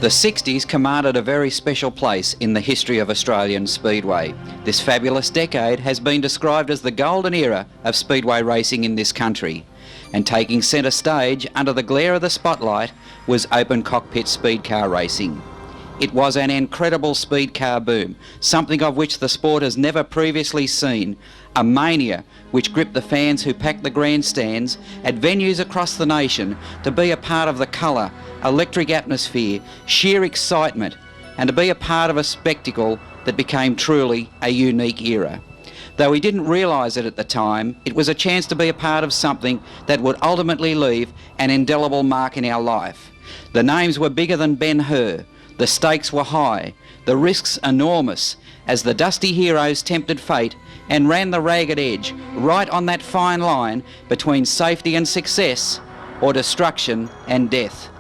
The 60s commanded a very special place in the history of Australian Speedway. This fabulous decade has been described as the golden era of Speedway racing in this country. And taking centre stage under the glare of the spotlight was open cockpit speed car racing. It was an incredible speed car boom, something of which the sport has never previously seen, a mania which gripped the fans who packed the grandstands at venues across the nation to be a part of the colour, electric atmosphere, sheer excitement, and to be a part of a spectacle that became truly a unique era. Though we didn't realise it at the time, it was a chance to be a part of something that would ultimately leave an indelible mark in our life. The names were bigger than Ben-Hur, the stakes were high, the risks enormous, as the dusty heroes tempted fate and ran the ragged edge, right on that fine line between safety and success, or destruction and death.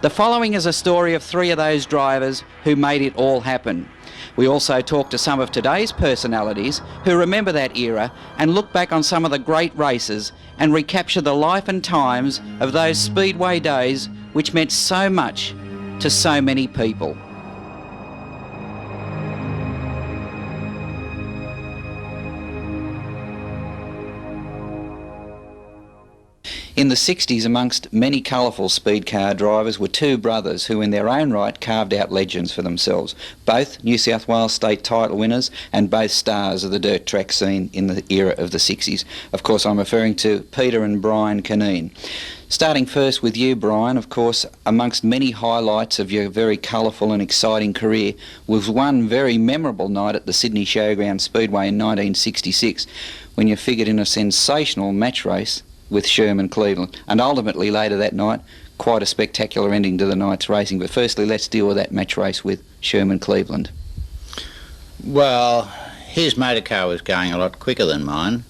The following is a story of three of those drivers who made it all happen. We also talk to some of today's personalities who remember that era and look back on some of the great races and recapture the life and times of those Speedway days which meant so much to so many people. In the 60s, amongst many colourful speed car drivers were two brothers who in their own right carved out legends for themselves, both New South Wales state title winners and both stars of the dirt track scene in the era of the 60s. Of course, I'm referring to Peter and Brian Cunneen. Starting first with you, Brian, of course, amongst many highlights of your very colourful and exciting career was one very memorable night at the Sydney Showground Speedway in 1966 when you figured in a sensational match race with Sherman Cleveland, and ultimately later that night quite a spectacular ending to the night's racing. But firstly, let's deal with that match race with Sherman Cleveland. Well, his motor car was going a lot quicker than mine,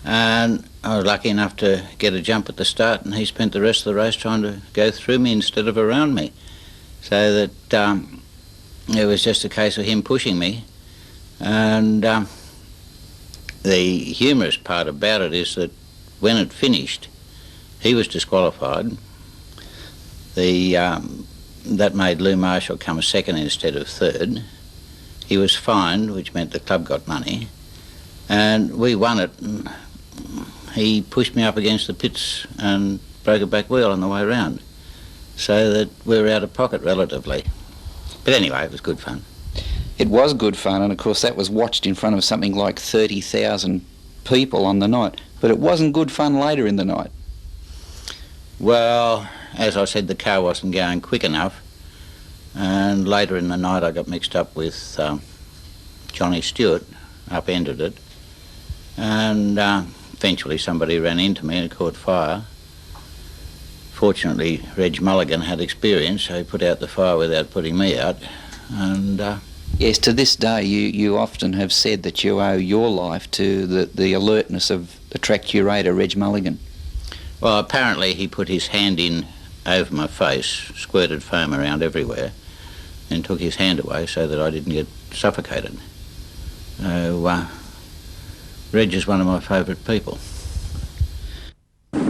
and I was lucky enough to get a jump at the start, and he spent the rest of the race trying to go through me instead of around me, so that it was just a case of him pushing me. And the humorous part about it is that when it finished, he was disqualified. That made Lou Marshall come second instead of third. He was fined, which meant the club got money, and we won it. And he pushed me up against the pits and broke a back wheel on the way round, so that we were out of pocket relatively. But anyway, it was good fun. It was good fun, and of course that was watched in front of something like 30,000 people on the night. But it wasn't good fun later in the night. Well, as I said, the car wasn't going quick enough, and later in the night I got mixed up with Johnny Stewart, upended it, and eventually somebody ran into me and it caught fire. Fortunately, Reg Mulligan had experience, so he put out the fire without putting me out, and yes, to this day you often have said that you owe your life to the alertness of the track curator, Reg Mulligan. Well, apparently he put his hand in over my face, squirted foam around everywhere, and took his hand away so that I didn't get suffocated. So, Reg is one of my favourite people. And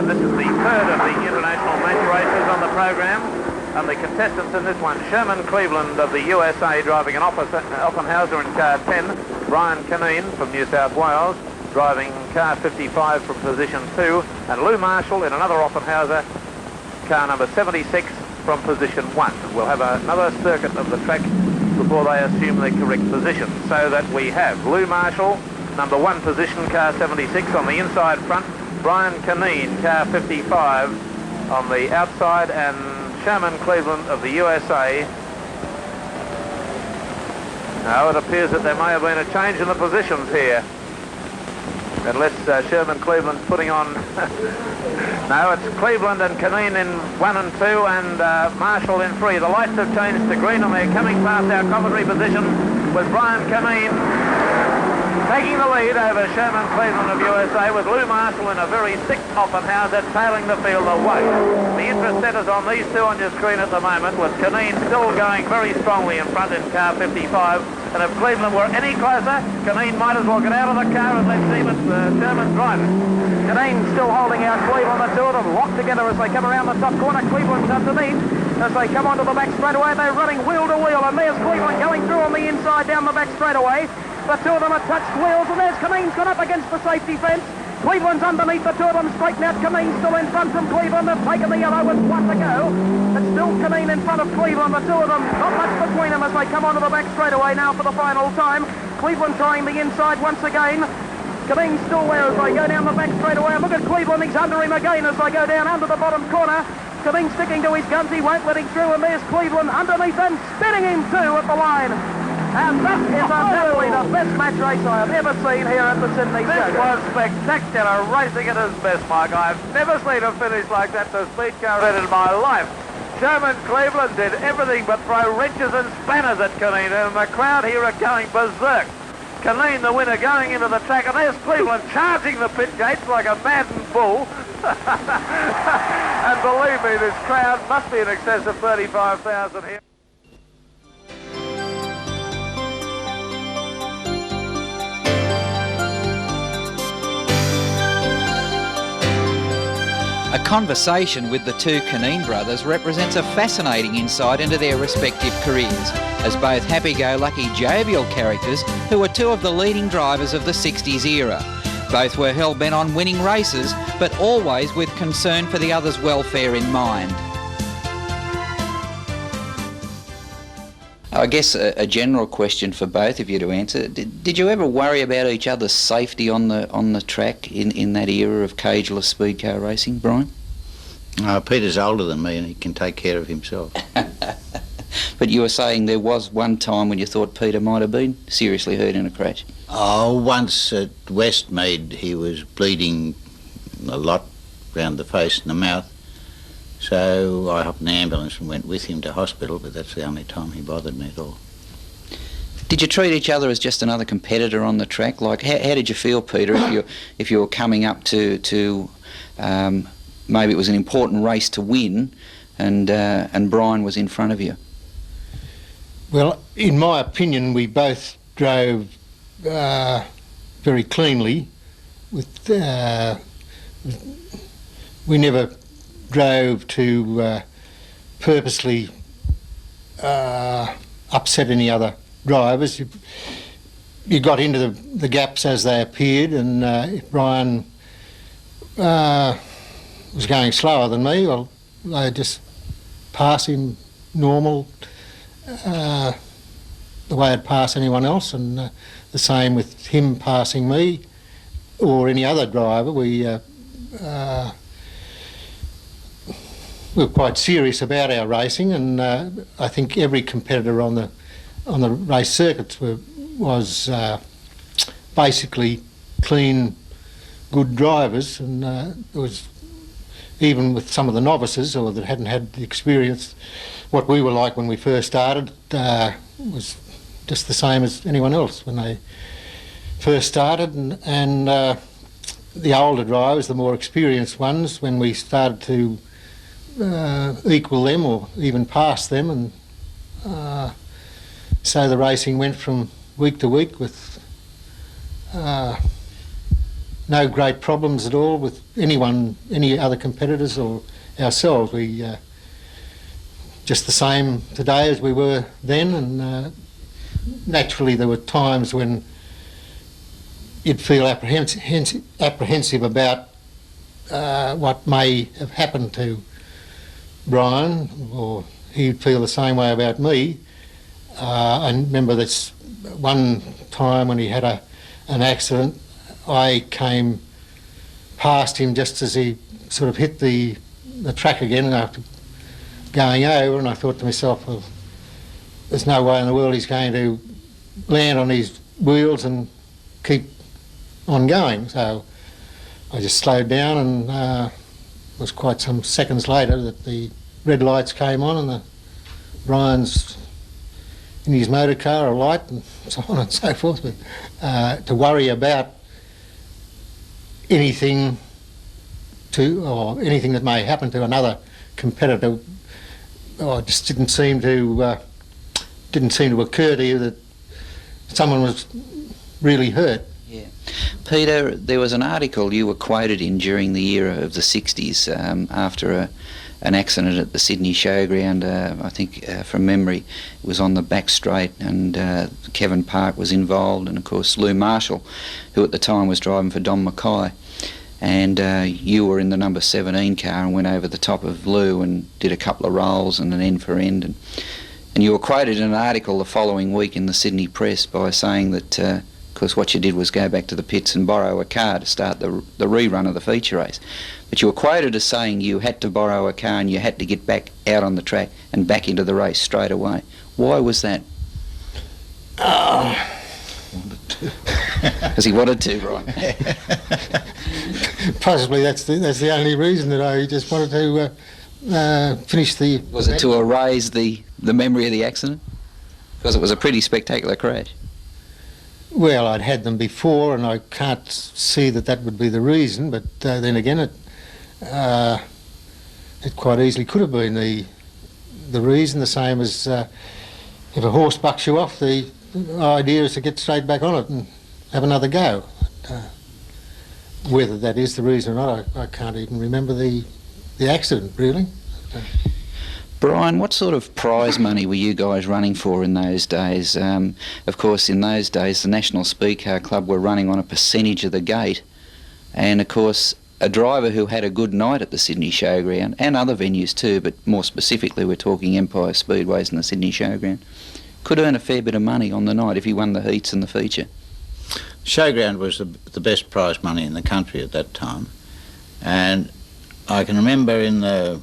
this is the third of the international match races on the programme. And the contestants in this one, Sherman Cleveland of the USA driving an Offenhauser in car 10, Brian Cunneen from New South Wales driving car 55 from position 2, and Lou Marshall in another Offenhauser, car number 76 from position 1. We'll have another circuit of the track before they assume the correct position, so that we have Lou Marshall, number 1 position, car 76 on the inside front, Brian Cunneen, car 55 on the outside, and Sherman Cleveland of the USA. Now it appears that there may have been a change in the positions here. Unless Sherman Cleveland's putting on... No, it's Cleveland and Cunneen in 1 and 2 and Marshall in 3. The lights have changed to green and they're coming past our commentary position with Brian Cunneen Taking the lead over Sherman Cleveland of USA, with Lou Marshall in a very thick Offenhauser tailing the field away. The interest centres on these two on your screen at the moment, with Cunneen still going very strongly in front in car 55. And if Cleveland were any closer, Cunneen might as well get out of the car and let Sherman drive it. Cunneen still holding out Cleveland, the two of them locked together as they come around the top corner. Cleveland's underneath. As they come onto the back straightaway, they're running wheel to wheel, and there's Cleveland going through on the inside down the back straightaway. The two of them have touched wheels, and there's Cunneen's gone up against the safety fence. Cleveland's underneath, the two of them straighten out. Cunneen still in front from Cleveland. They've taken the yellow with one to go. It's still Cunneen in front of Cleveland, the two of them. Not much between them as they come onto the back straightaway now for the final time. Cleveland trying the inside once again. Cunneen still there as they go down the back straightaway. And look at Cleveland, he's under him again as they go down under the bottom corner. Cunneen sticking to his guns, he won't let him through, and there's Cleveland underneath and spinning him too at the line. And that is undoubtedly the best match race I have ever seen here at the Sydney Showground. This was spectacular racing at its best, Mike. I've never seen a finish like that to Speedcar in my life. Sherman Cleveland did everything but throw wrenches and spanners at Cunneen, and the crowd here are going berserk. Cunneen, the winner, going into the track, and there's Cleveland charging the pit gates like a maddened bull. And believe me, this crowd must be in excess of 35,000 here. A conversation with the two Cunneen brothers represents a fascinating insight into their respective careers, as both happy-go-lucky, jovial characters who were two of the leading drivers of the 60s era. Both were hell-bent on winning races, but always with concern for the other's welfare in mind. I guess a general question for both of you to answer. Did you ever worry about each other's safety on the track in that era of cageless speed car racing, Brian? Peter's older than me and he can take care of himself. But you were saying there was one time when you thought Peter might have been seriously hurt in a crash. Oh, once at Westmead he was bleeding a lot round the face and the mouth. So I hopped in the ambulance and went with him to hospital, but that's the only time he bothered me at all. Did you treat each other as just another competitor on the track? Like, how did you feel, Peter, if you were coming up to maybe it was an important race to win, and Brian was in front of you? Well, in my opinion, we both drove very cleanly. We never drove to purposely upset any other drivers. You got into the gaps as they appeared, and if Brian was going slower than me, well, I'd just pass him normal, the way I'd pass anyone else, and the same with him passing me or any other driver. We were quite serious about our racing, and I think every competitor on the race circuits was basically clean, good drivers, and it was, even with some of the novices or that hadn't had the experience, what we were like when we first started was just the same as anyone else when they first started, and the older drivers, the more experienced ones, when we started to equal them or even pass them, and so the racing went from week to week with no great problems at all with any other competitors or ourselves. We just the same today as we were then, and naturally there were times when you'd feel apprehensive about what may have happened to Brian, or he'd feel the same way about me. I remember this one time when he had an accident. I came past him just as he sort of hit the track again after going over, and I thought to myself, well, there's no way in the world he's going to land on his wheels and keep on going. So I just slowed down, and it was quite some seconds later that the red lights came on and Brian's in his motor car, a light, and so on and so forth. But to worry about anything or anything that may happen to another competitor, it just didn't seem to occur to you that someone was really hurt. Yeah. Peter, there was an article you were quoted in during the era of the 60s after an accident at the Sydney Showground. I think from memory it was on the back straight, and Kevin Park was involved, and of course Lou Marshall, who at the time was driving for Don Mackay, and you were in the number 17 car and went over the top of Lou and did a couple of rolls and an end for end, and you were quoted in an article the following week in the Sydney Press by saying that of course what you did was go back to the pits and borrow a car to start the rerun of the feature race. But you were quoted as saying you had to borrow a car and you had to get back out on the track and back into the race straight away. Why was that? Because he wanted to, right? Possibly that's the only reason, that I just wanted to finish the... Was it to erase the memory of the accident? Because it was a pretty spectacular crash. Well, I'd had them before, and I can't see that would be the reason, but then again it quite easily could have been the reason, the same as if a horse bucks you off, the idea is to get straight back on it and have another go. Whether that is the reason or not, I can't even remember the accident, really. Brian, what sort of prize money were you guys running for in those days? Of course, in those days, the National Speedcar Club were running on a percentage of the gate, and of course, a driver who had a good night at the Sydney Showground, and other venues too, but more specifically we're talking Empire Speedways and the Sydney Showground, could earn a fair bit of money on the night if he won the heats and the feature. Showground was the best prize money in the country at that time, and I can remember in the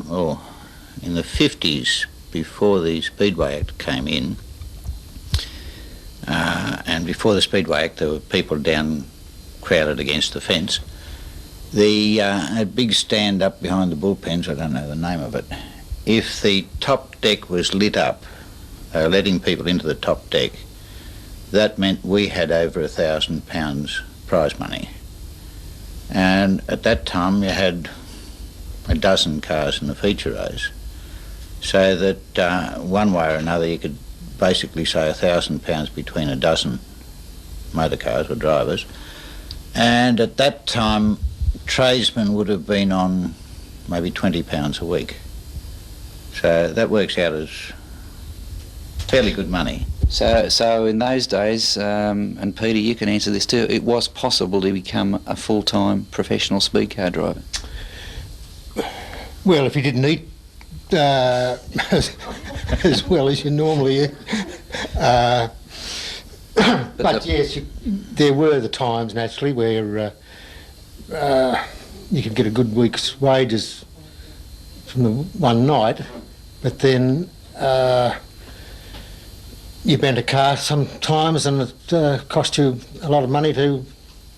50s, before the Speedway Act came in, and before the Speedway Act there were people down crowded against the fence. A big stand up behind the bullpens, I don't know the name of it, if the top deck was lit up, letting people into the top deck, that meant we had over £1,000 prize money. And at that time you had a dozen cars in the feature race, so that one way or another you could basically say £1,000 between a dozen motor cars or drivers. And at that time tradesmen would have been on maybe £20 a week, so that works out as fairly good money. So in those days, and Peter, you can answer this too, it was possible to become a full-time professional speedcar driver? Well, if you didn't eat as well as you normally eat. But yes, there were the times, naturally, where you could get a good week's wages from the one night, but then you bent a car sometimes and it cost you a lot of money to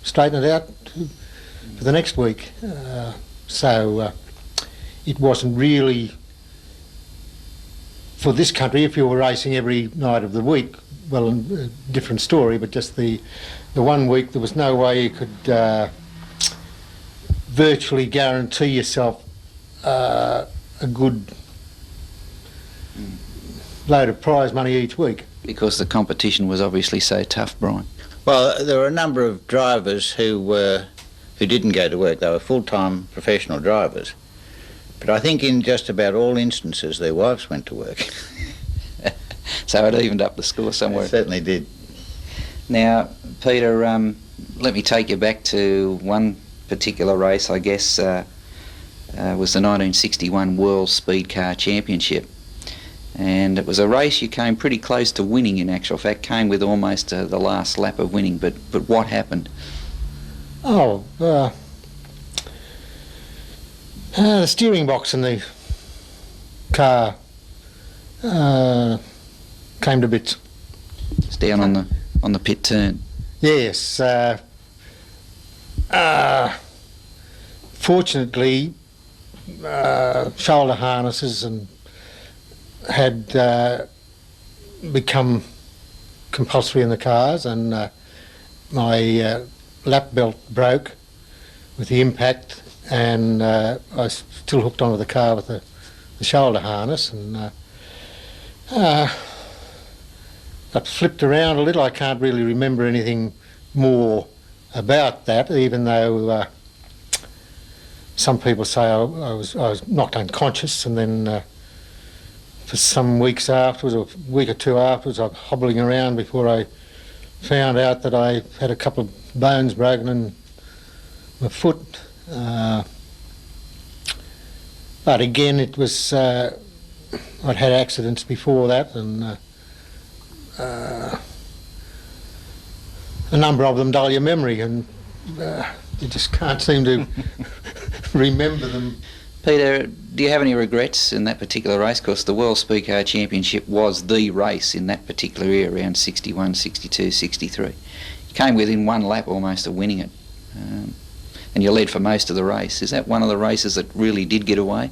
straighten it out for the next week. So it wasn't really, for this country, if you were racing every night of the week, well, a different story, but just the one week there was no way you could virtually guarantee yourself a good load of prize money each week. Because the competition was obviously so tough, Brian. Well, there were a number of drivers who didn't go to work. They were full-time professional drivers. But I think in just about all instances their wives went to work. So it evened up the score somewhere. It certainly did. Now, Peter, let me take you back to one particular race, I guess, was the 1961 World Speedcar Championship. And it was a race you came pretty close to winning, in actual fact, came with almost the last lap of winning, but what happened? Oh, the steering box in the car came to bits. It's down on the pit turn. Yes. Fortunately, shoulder harnesses and had become compulsory in the cars, and my lap belt broke with the impact, and I was still hooked onto the car with the shoulder harness, and got flipped around a little. I can't really remember anything more about that, even though some people say I was knocked unconscious, and then for some weeks afterwards, or a week or two afterwards, I was hobbling around before I found out that I had a couple of bones broken in my foot. But again, it was I'd had accidents before that, and a number of them dull your memory, and you just can't seem to remember them. Peter, do you have any regrets in that particular race? Because the World Speedcar Championship was the race in that particular year, around 61, 62, 63. You came within one lap almost of winning it, and you led for most of the race. Is that one of the races that really did get away?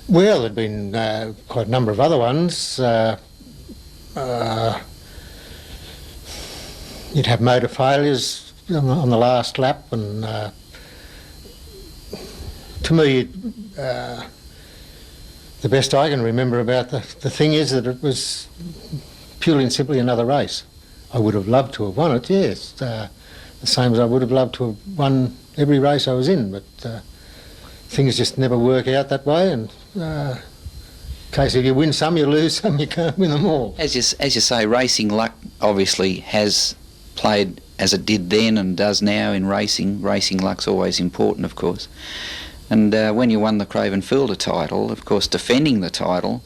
Well, there'd been quite a number of other ones. You'd have motor failures on the last lap, and to me, the best I can remember about the thing is that it was purely and simply another race. I would have loved to have won it, yes, the same as I would have loved to have won every race I was in, but things just never work out that way, and case if you win some, you lose some, you can't win them all. As you say, racing luck obviously has played as it did then and does now in racing. Racing luck's always important, of course. And when you won the Craven Fielder title, of course, defending the title,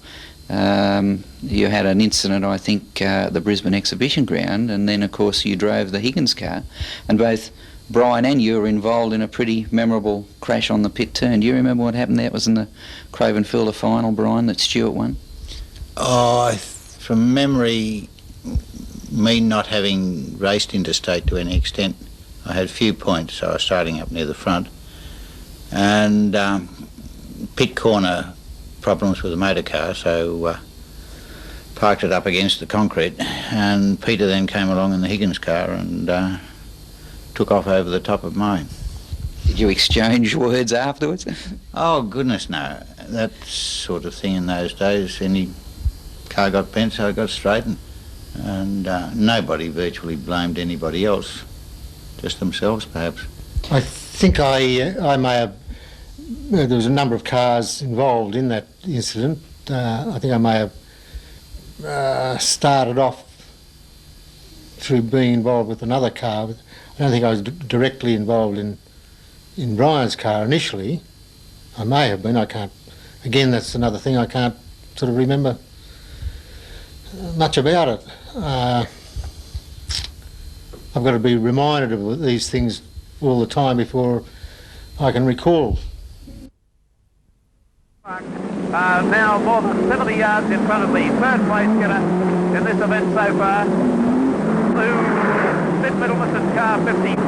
you had an incident, I think, at the Brisbane Exhibition Ground, and then, of course, you drove the Higgins car, and both Brian and you were involved in a pretty memorable crash on the pit turn. Do you remember what happened there? It was in the Craven Fielder final, Brian, that Stewart won? Oh, from memory, me not having raced interstate to any extent, I had a few points, so I was starting up near the front. And pit corner problems with the motor car, so parked it up against the concrete, and Peter then came along in the Higgins car and took off over the top of mine. Did you exchange words afterwards? Oh, goodness, no. That sort of thing in those days, any car got bent, so it got straightened. And nobody virtually blamed anybody else, just themselves, perhaps. I think I may have... There was a number of cars involved in that incident. I think I may have started off through being involved with another car. But I don't think I was directly involved in Brian's car initially. I may have been, I can't... Again, that's another thing, I can't sort of remember much about it. I've got to be reminded of these things all the time before I can recall. Now more than 70 yards in front of the third place getter in this event so far, to Sid Middlemass car 54.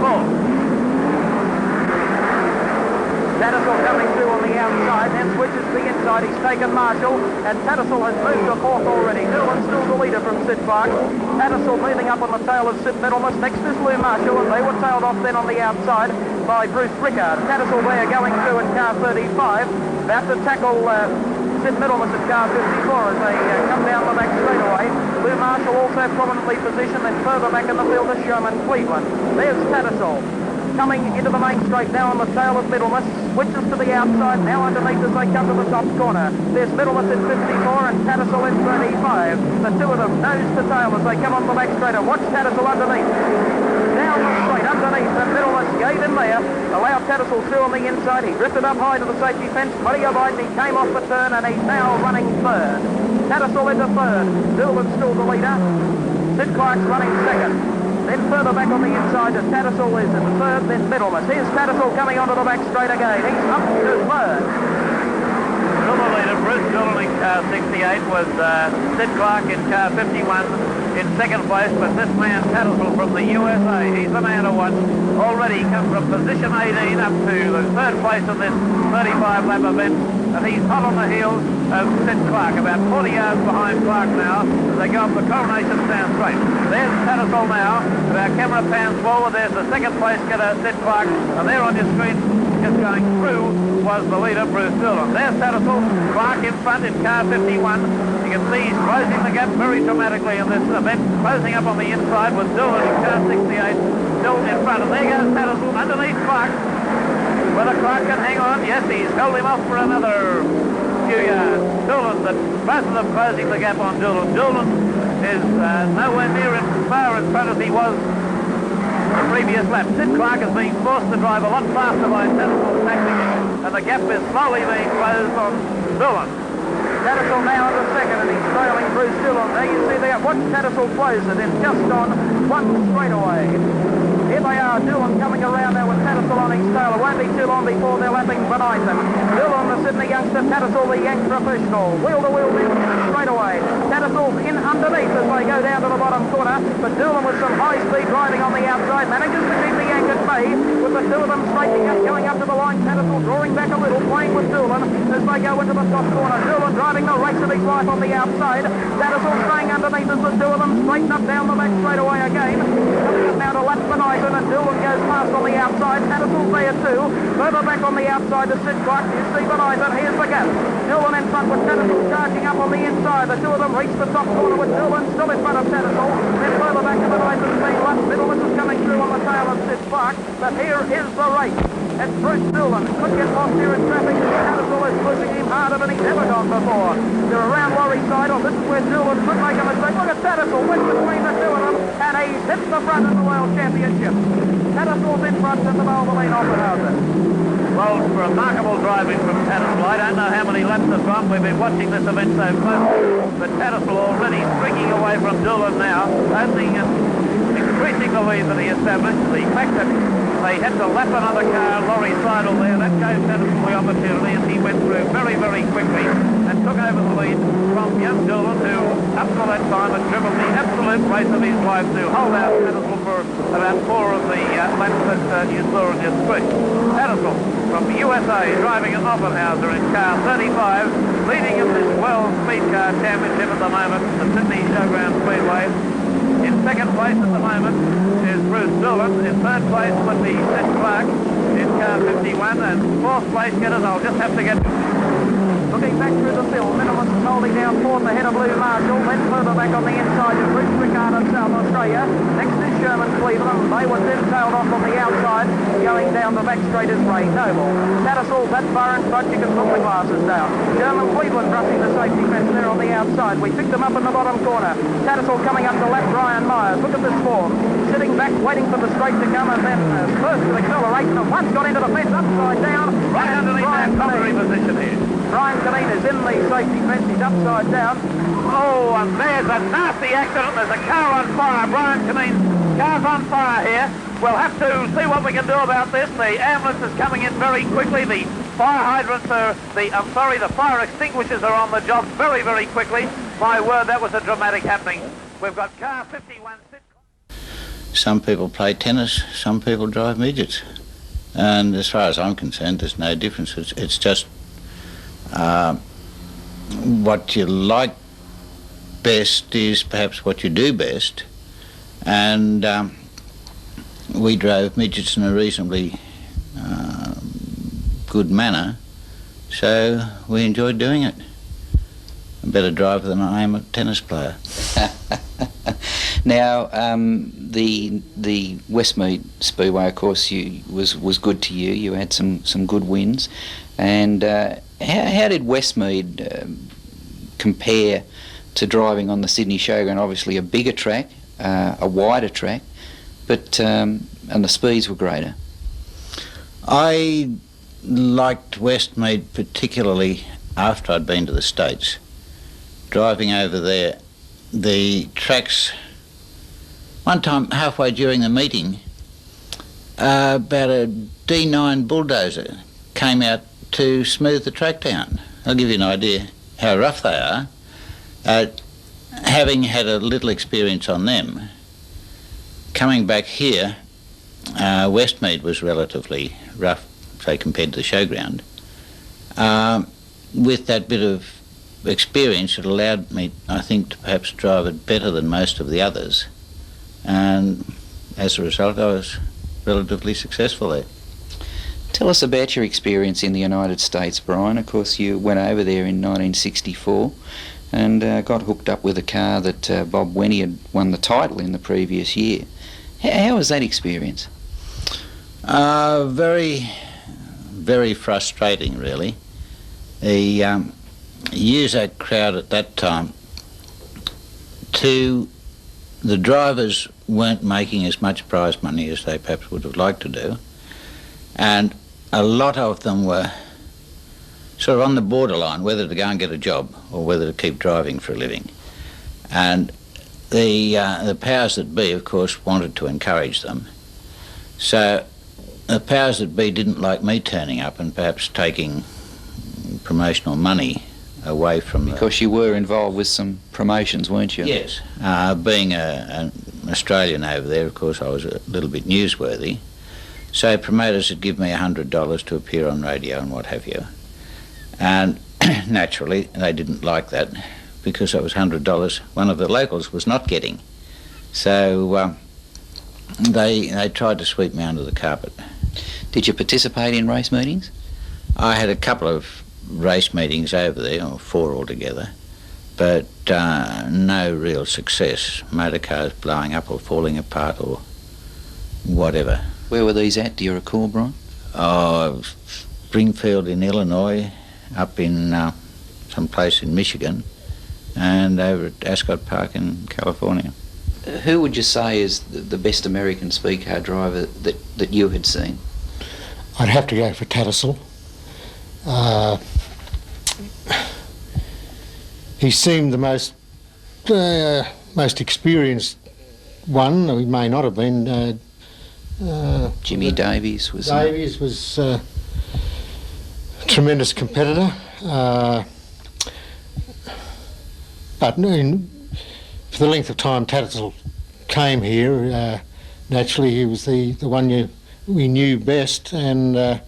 Tattersall coming through on the outside, then switches to the inside. He's taken Marshall, and Tattersall has moved to fourth already. Newlyn still the leader from Sid Clark. Tattersall moving up on the tail of Sid Middlemass. Next is Lou Marshall, and they were tailed off then on the outside by Bruce Rickard. Tattersall there going through in car 35, about to tackle Sid Middlemass at car 54 as they come down the back straightaway. Lou Marshall also prominently positioned, then further back in the field is Showman Cleveland. There's Tattersall coming into the main straight now on the tail of Middlemass, switches to the outside now underneath as they come to the top corner. There's Middlemass in 54 and Tattersall in 35. The two of them nose to tail as they come on the back straight, and watch Tattersall underneath. Down the straight underneath, and Middlemass gave in there, allowed Tattersall through on the inside. He drifted up high to the safety fence, plenty of height, and he came off the turn, and he's now running third. Tattersall into third, Newlyn still the leader. Sid Clark's running second. Then further back on the inside, Tattersall is in the third, then Middlemass. Here's Tattersall coming onto the back straight again. He's up to third. Still the leader, Bruce Dillon in car 68 was Sid Clark in car 51 in second place, but this man Tattersall from the USA, he's the man to watch. Already come from position 18 up to the third place in this 35 lap event. and he's hot on the heels of Sid Clark, about 40 yards behind Clark now as they go up the Coronation Stand straight. There's Tattersall now, and our camera pans forward. There's the second place getter, Sid Clark, and there on your screen, just going through, was the leader, Bruce Newlyn. There's Tattersall, Clark in front in car 51. You can see he's closing the gap very dramatically in this event, closing up on the inside with Newlyn in car 68, still in front. And there goes Tattersall underneath Clark. Whether Clark can hang on, yes, he's held him off for another few yards. Newlyn, both of them closing the gap on Newlyn. Newlyn is nowhere near as far in front as he was the previous lap. Sid Clark is being forced to drive a lot faster by Tattersall's tactics, and the gap is slowly being closed on Newlyn. Tattersall now into second, and he's trailing Bruce Newlyn. There you see there, watch Tattersall close it in just on one straightaway. Here they are, Newlyn coming around now with Tattersall on his tail. It won't be too long before they're lapping behind them. Newlyn, the Sydney youngster, Tattersall, the Yank professional. Wheel to wheel then straight away. Tattersall's in underneath as they go down to the bottom corner, but Newlyn with some high-speed driving on the outside manages to keep the Yank at bay, with the two of them straightening up, going up to the line. Tattersall drawing back a little, playing with Newlyn as they go into the top corner. Newlyn driving the race of his life on the outside. Tattersall staying underneath as the two of them straighten up down the back straightaway again. Coming up now to lap behind, and Newlyn goes past on the outside. Tattersall's there too. Further back on the outside to Sid Clark. You see behind it. Here's the gap. Newlyn in front with Tattersall charging up on the inside. The two of them reach the top corner with Newlyn still in front of Tattersall. Then further back to behind is being left. Middleman is coming through on the tail of Sid Clark. But here is the race. It's Bruce Newlyn. Could get lost here in traffic. Tattersall is pushing him harder than he's ever gone before. They're around Laurie's side. This is where Newlyn could make a mistake. Look at Tattersall. Went between the two of them, and he's hit the front in the World Championship. Tattersall's in front in the Valvoline Oppenhauser. Well, remarkable driving from Tattersall. I don't know how many laps have gone. We've been watching this event so closely, but Tattersall already streaking away from Newlyn now, opening and increasing the lead that he established. The fact that they had to lap another car, Laurie Seidel there, that gave Tattersall the opportunity, and he went through very, very quickly and took over the lead from young Newlyn, who up to that time had driven the absolute race of his life to hold out Tattersall for about 4 of the laps that you saw on your screen. Tattersall from the USA, driving an Offenhauser in car 35, leading in this World Speedcar Championship at the moment, the Sydney Showground Speedway. In second place at the moment is Bruce Newlyn. In third place would be Sid Clark in car 51, and fourth place getters, I'll just have to get... Looking back through the field, Middleman holding down fourth ahead of Lou Marshall, then further back on the inside to Bruce Rickard of South Australia. Next is Sherman Cleveland. They were then tailed off on the outside. Going down the back straight is Ray Noble. Tattersall that far in front, you can put the glasses down. Sherman Cleveland brushing the safety fence there on the outside. We picked them up in the bottom corner. Tattersall coming up to lap Brian Myers. Look at this form. Sitting back, waiting for the straight to come, and then first with acceleration, and once got into the fence upside down. Right underneath that commentary position here. Brian Cunneen is in the safety fence. He's upside down. Oh, and there's a nasty accident. There's a car on fire. Brian Cunneen's car's on fire here. We'll have to see what we can do about this. The ambulance is coming in very quickly. The fire hydrants are, the fire extinguishers are on the job very, very quickly. My word, that was a dramatic happening. We've got car 51. Some people play tennis, some people drive midgets. And as far as I'm concerned, there's no difference. It's just what you like best is perhaps what you do best. And we drove midgets in a reasonably good manner, so we enjoyed doing it. A better driver than I am a tennis player. Now, the Westmead Speedway, of course, was good to you. You had some good wins, and how did Westmead compare to driving on the Sydney Showground? Obviously, a bigger track, a wider track, but and the speeds were greater. I liked Westmead particularly after I'd been to the States. Driving over there, the tracks. One time, halfway during the meeting, about a D9 bulldozer came out to smooth the track down. I'll give you an idea how rough they are. Having had a little experience on them, coming back here, Westmead was relatively rough, say, compared to the Showground. with that bit of experience, it allowed me, I think, to perhaps drive it better than most of the others. And as a result, I was relatively successful there. Tell us about your experience in the United States, Brian. Of course, you went over there in 1964 and got hooked up with a car that Bob Wenny had won the title in the previous year. How was that experience? Very, very frustrating, really. The user crowd at that time, the drivers weren't making as much prize money as they perhaps would have liked to do, and a lot of them were sort of on the borderline whether to go and get a job or whether to keep driving for a living. And the powers that be, of course, wanted to encourage them. So the powers that be didn't like me turning up and perhaps taking promotional money away from because you were involved with some promotions, weren't you? Yes. Being an Australian over there, of course, I was a little bit newsworthy. So promoters would give me $100 to appear on radio and what have you. And naturally, they didn't like that because that was $100 one of the locals was not getting. So they tried to sweep me under the carpet. Did you participate in race meetings? I had a couple of race meetings over there, or 4 altogether, but no real success. Motor cars blowing up or falling apart or whatever. Where were these at, do you recall, Brian? Springfield in Illinois, up in some place in Michigan, and over at Ascot Park in California. Who would you say is the best American speedcar driver that you had seen? I'd have to go for Tattersall. He seemed the most experienced one. He may not have been. Jimmy Davies was. Davies was a tremendous competitor, but for the length of time Tattersall came here, naturally he was the one we knew best, and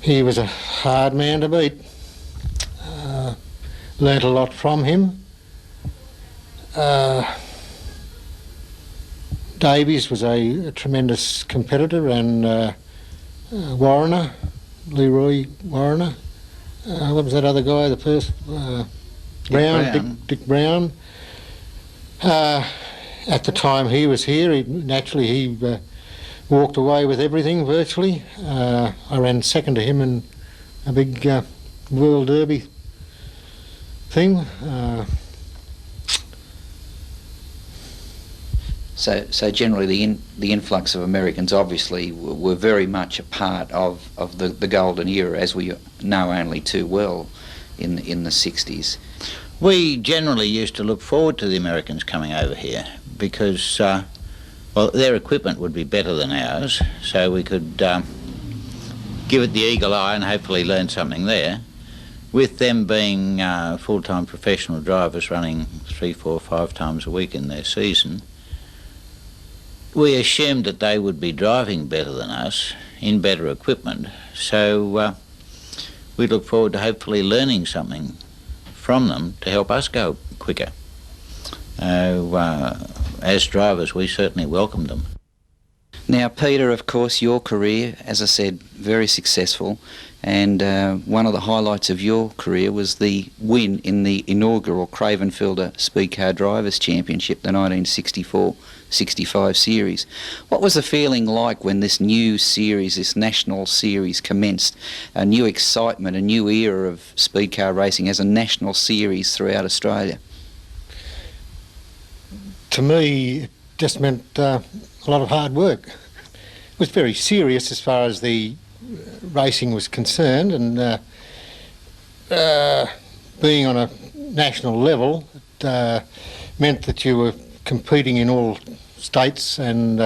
he was a hard man to beat. Learnt a lot from him. Davies was a tremendous competitor, and Warrener, Leroy Warrener. What was that other guy? The first Dick Brown. At the time he was here, he walked away with everything virtually. I ran second to him in a big World Derby thing. So generally the influx of Americans obviously were very much a part of the golden era, as we know only too well in the 60s. We generally used to look forward to the Americans coming over here because their equipment would be better than ours, so we could give it the eagle eye and hopefully learn something there. With them being full-time professional drivers running 3, 4, 5 times a week in their season, we assumed that they would be driving better than us in better equipment, so we look forward to hopefully learning something from them to help us go quicker. As drivers, we certainly welcomed them. Now, Peter, of course, your career, as I said, very successful, and one of the highlights of your career was the win in the inaugural Cravenfielder Speedcar Drivers' Championship, the 1964-65 series. What was the feeling like when this new series, this national series, commenced? A new excitement, a new era of speedcar racing as a national series throughout Australia. To me, it just meant a lot of hard work. It was very serious as far as the racing was concerned, and being on a national level, it meant that you were competing in all states and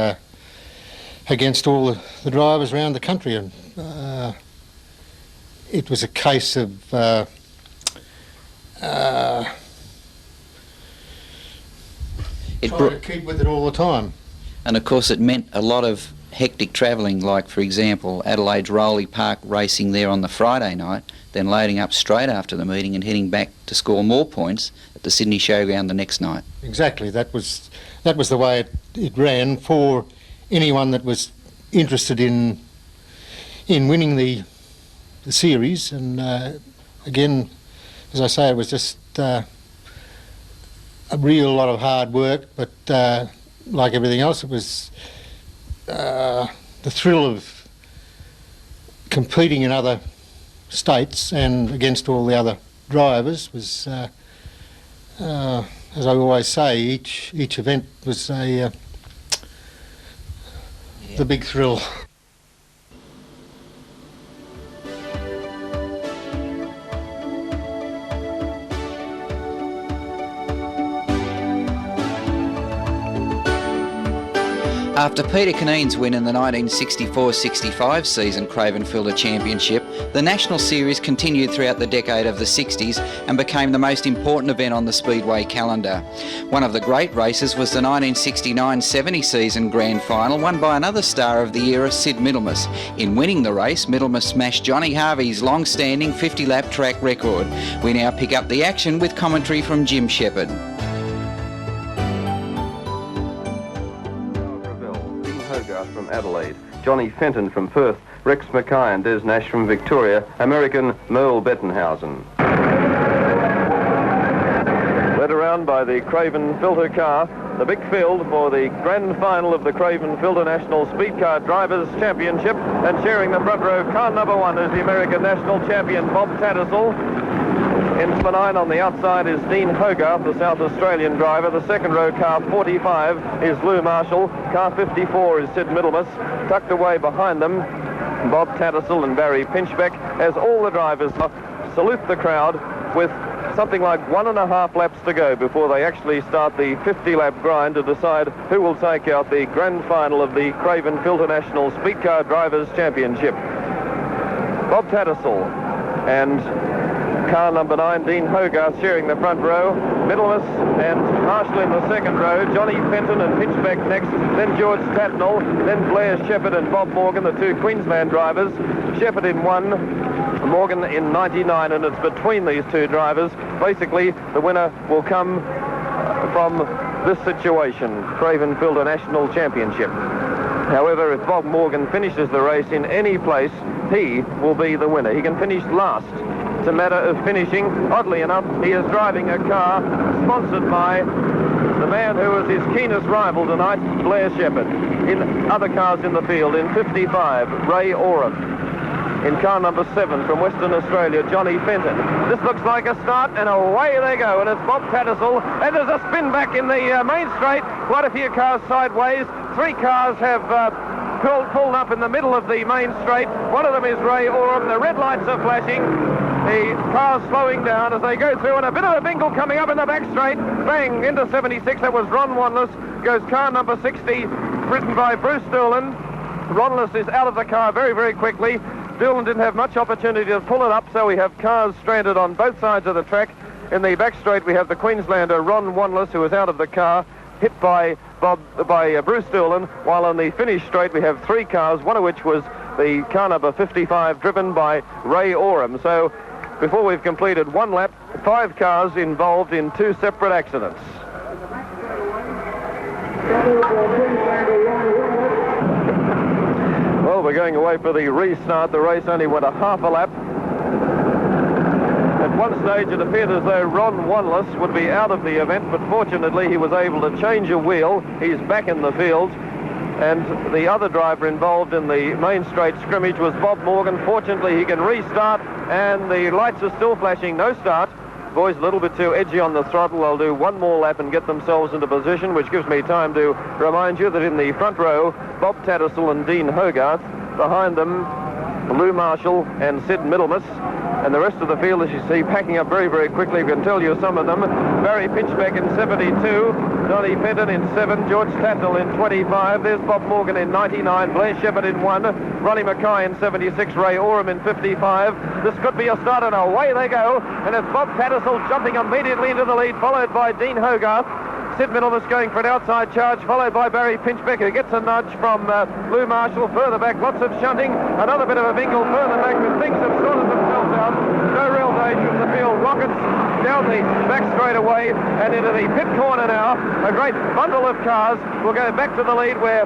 against all the drivers around the country, and it was a case of trying to keep with it all the time. And of course it meant a lot of hectic travelling, like for example Adelaide's Rowley Park racing there on the Friday night, then loading up straight after the meeting and heading back to score more points at the Sydney Showground the next night. Exactly, that was the way it ran for anyone that was interested in winning the series. And again, as I say, it was just a real lot of hard work, but like everything else, it was the thrill of competing in other states and against all the other drivers was, as I always say, each event was the big thrill. After Peter Cunneen's win in the 1964-65 season Craven Filter Championship, the National Series continued throughout the decade of the 60s and became the most important event on the Speedway calendar. One of the great races was the 1969-70 season Grand Final, won by another star of the era, Sid Middlemass. In winning the race, Middlemass smashed Johnny Harvey's long-standing 50-lap track record. We now pick up the action with commentary from Jim Sheppard. From Adelaide, Johnny Fenton from Perth, Rex Mackay and Des Nash from Victoria, American Merle Bettenhausen. Led around by the Craven Filter car, the big field for the grand final of the Craven Filter National Speedcar Drivers' Championship, and sharing the front row, car number 1 is the American National Champion Bob Tattersall. In number 9 on the outside is Dean Hogarth, the South Australian driver. The second row, car 45, is Lou Marshall. Car 54 is Sid Middlemass. Tucked away behind them, Bob Tattersall and Barry Pinchbeck, as all the drivers salute the crowd with something like 1.5 laps to go before they actually start the 50-lap grind to decide who will take out the grand final of the Craven Filter National Speedcar Drivers' Championship. Bob Tattersall and car number 9, Dean Hogarth, sharing the front row. Middlemass and Marshall in the second row. Johnny Fenton and Pinchbeck next. Then George Tatnall. Then Blair Sheppard and Bob Morgan, the two Queensland drivers. Sheppard in 1, Morgan in 99, and it's between these two drivers. Basically, the winner will come from this situation, Craven Filter National Championship. However, if Bob Morgan finishes the race in any place, he will be the winner. He can finish last. It's a matter of finishing. Oddly enough, he is driving a car sponsored by the man who was his keenest rival tonight, Blair Sheppard. In other cars in the field, in 55, Ray Oram. In car number 7 from Western Australia, Johnny Fenton. This looks like a start, and away they go. And it's Bob Tattersall, and there's a spin back in the main straight. Quite a few cars sideways. 3 cars have pulled up in the middle of the main straight. One of them is Ray Oram. The red lights are flashing. The car's slowing down as they go through, and a bit of a bingle coming up in the back straight. Bang, into 76. That was Ron Wanless. Goes car number 60, ridden by Bruce Newlyn. Wanless is out of the car very, very quickly. Newlyn didn't have much opportunity to pull it up, so we have cars stranded on both sides of the track. In the back straight, we have the Queenslander Ron Wanless, who is out of the car, hit by Bruce Newlyn, while on the finish straight we have 3 cars, one of which was the car number 55, driven by Ray Oram. So before we've completed 1 lap, 5 cars involved in 2 separate accidents. Well, we're going away for the restart. The race only went a half a lap. At one stage it appeared as though Ron Wanless would be out of the event, but fortunately he was able to change a wheel. He's back in the field. And the other driver involved in the main straight scrimmage was Bob Morgan. Fortunately, he can restart, and the lights are still flashing. No start. Boys a little bit too edgy on the throttle. They'll do 1 more lap and get themselves into position, which gives me time to remind you that in the front row, Bob Tattersall and Dean Hogarth. Behind them, Lou Marshall and Sid Middlemass. And the rest of the field, as you see, packing up very, very quickly. We can tell you some of them. Barry Pinchbeck in 72, Johnny Fenton in 7, George Tatnall in 25. There's Bob Morgan in 99, Blair Sheppard in 1, Ronnie Mackay in 76, Ray Oram in 55. This could be a start, and away they go. And it's Bob Tattersall jumping immediately into the lead, followed by Dean Hogarth. Sid Middlemass going for an outside charge, followed by Barry Pinchbeck, who gets a nudge from Lou Marshall. Further back, lots of shunting, another bit of a mingle further back, but things have sorted themselves out. No real danger in the field. Rockets down the back straight away and into the pit corner now. A great bundle of cars will go back to the lead where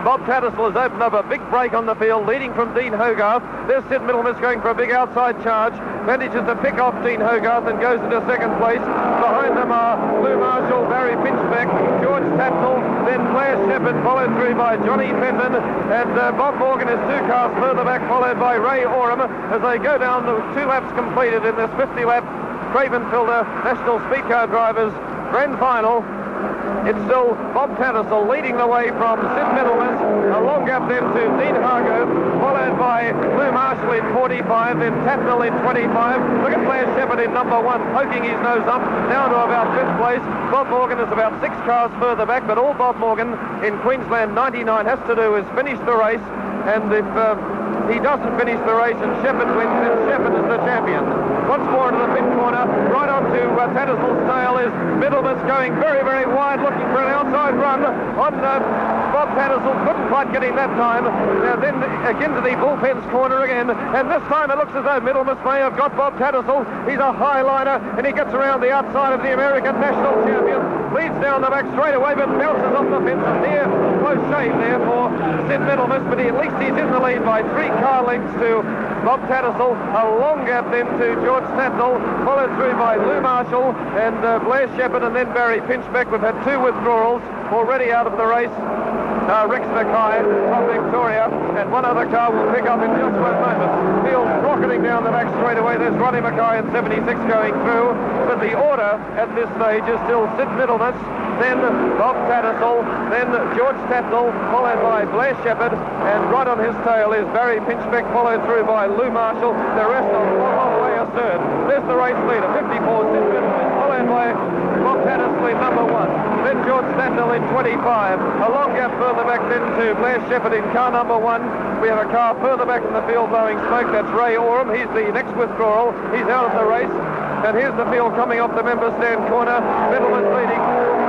Bob Tattersall has opened up a big break on the field, leading from Dean Hogarth. There's Sid Middlemass going for a big outside charge. Manages to pick off Dean Hogarth and goes into second place. Behind them are Lou Marshall, Barry Pinchbeck, George Tatnall, then Blair Sheppard, followed through by Johnny Fenton, and Bob Morgan is 2 cars further back, followed by Ray Oram as they go down the 2 laps completed in this 50-lap Craven Filter National Speedcar Drivers Grand Final. It's still Bob Tattersall leading the way from Sid Middlemass. A long gap then to Dean Hargrove, followed by Lou Marshall in 45, then Tatnall in 25. Look at Blair Sheppard in number 1, poking his nose up, down to about 5th place. Bob Morgan is about 6 cars further back, but all Bob Morgan in Queensland 99 has to do is finish the race, and if he doesn't finish the race and Sheppard wins, then Sheppard is the champion. Once more into the pit corner, right onto Tattersall's tail is Middlemass going very, very wide, looking for an outside run on Bob Tattersall. Couldn't quite get him that time. Now then again to the bullpens corner again, and this time it looks as though Middlemass may have got Bob Tattersall. He's a high liner, and he gets around the outside of the American national champion. Leads down the back straight away, but bounces off the fence. A near close shave there for Sid Middlemass, but at least he's in the lead by 3 car lengths to Bob Tattersall. A long gap then to George Tatnall, followed through by Lou Marshall and Blair Sheppard, and then Barry Pinchbeck. We've had 2 withdrawals already out of the race. Rex Mackay from Victoria, and 1 other car will pick up in just 1 moment. Field rocketing down the back straight away. There's Ronnie Mackay in 76 going through, but the order at this stage is still Sid Middlemass, then Bob Tattersall, then George Tatnall, followed by Blair Sheppard, and right on his tail is Barry Pinchbeck, followed through by Lou Marshall. The rest of the long way a third. There's the race leader, 54, Sid Middlemass, followed by Bob Tattersall in number 1. Then George Tatnall in 25. A long gap further back then to Blair Sheppard in car number 1. We have a car further back in the field blowing smoke. That's Ray Oram. He's the next withdrawal. He's out of the race. And here's the field coming off the member stand corner. Middlemass leading.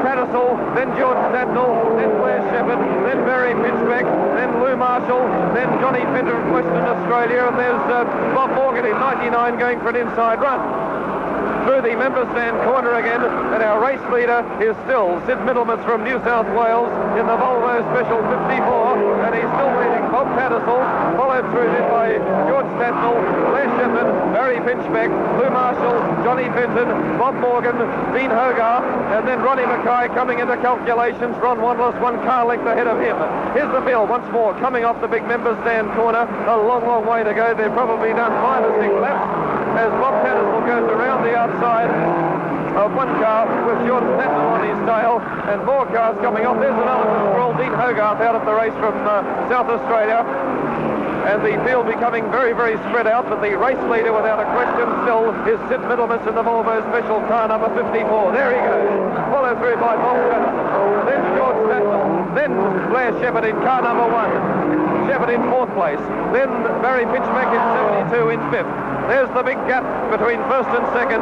Tattersall, then George Tatnall, then Blair Sheppard, then Barry Pinchbeck, then Lou Marshall, then Johnny Fenton from Western Australia, and there's Bob Morgan in 99 going for an inside run. Through the member stand corner again, and our race leader is still Sid Middlemass from New South Wales in the Volvo Special 54, and he's still leading Bob Tattersall, followed through then by George Tatnall, Blair Sheppard, Barry Pinchbeck, Lou Marshall, Johnny Fenton, Bob Morgan, Dean Hogarth, and then Ronnie Mackay coming into calculations. Ron Wanless 1 car length ahead of him. Here's the field once more coming off the big member stand corner. A long, long way to go. They've probably done 5 or 6 laps as Bob Tattersall goes around the outside of 1 car with George Tatnall on his tail, and more cars coming off. There's another withdrawal. Dean Hogarth out of the race from South Australia. And the field becoming very, very spread out, but the race leader without a question still is Sid Middlemass in the Volvo Special car number 54. There he goes. Followed through by Bob Tattersall. Then George Tatnall. Then Blair Sheppard in car number 1. Sheppard in 4th place. Then Barry Pinchbeck in 72 in 5th. There's the big gap between 1st and 2nd.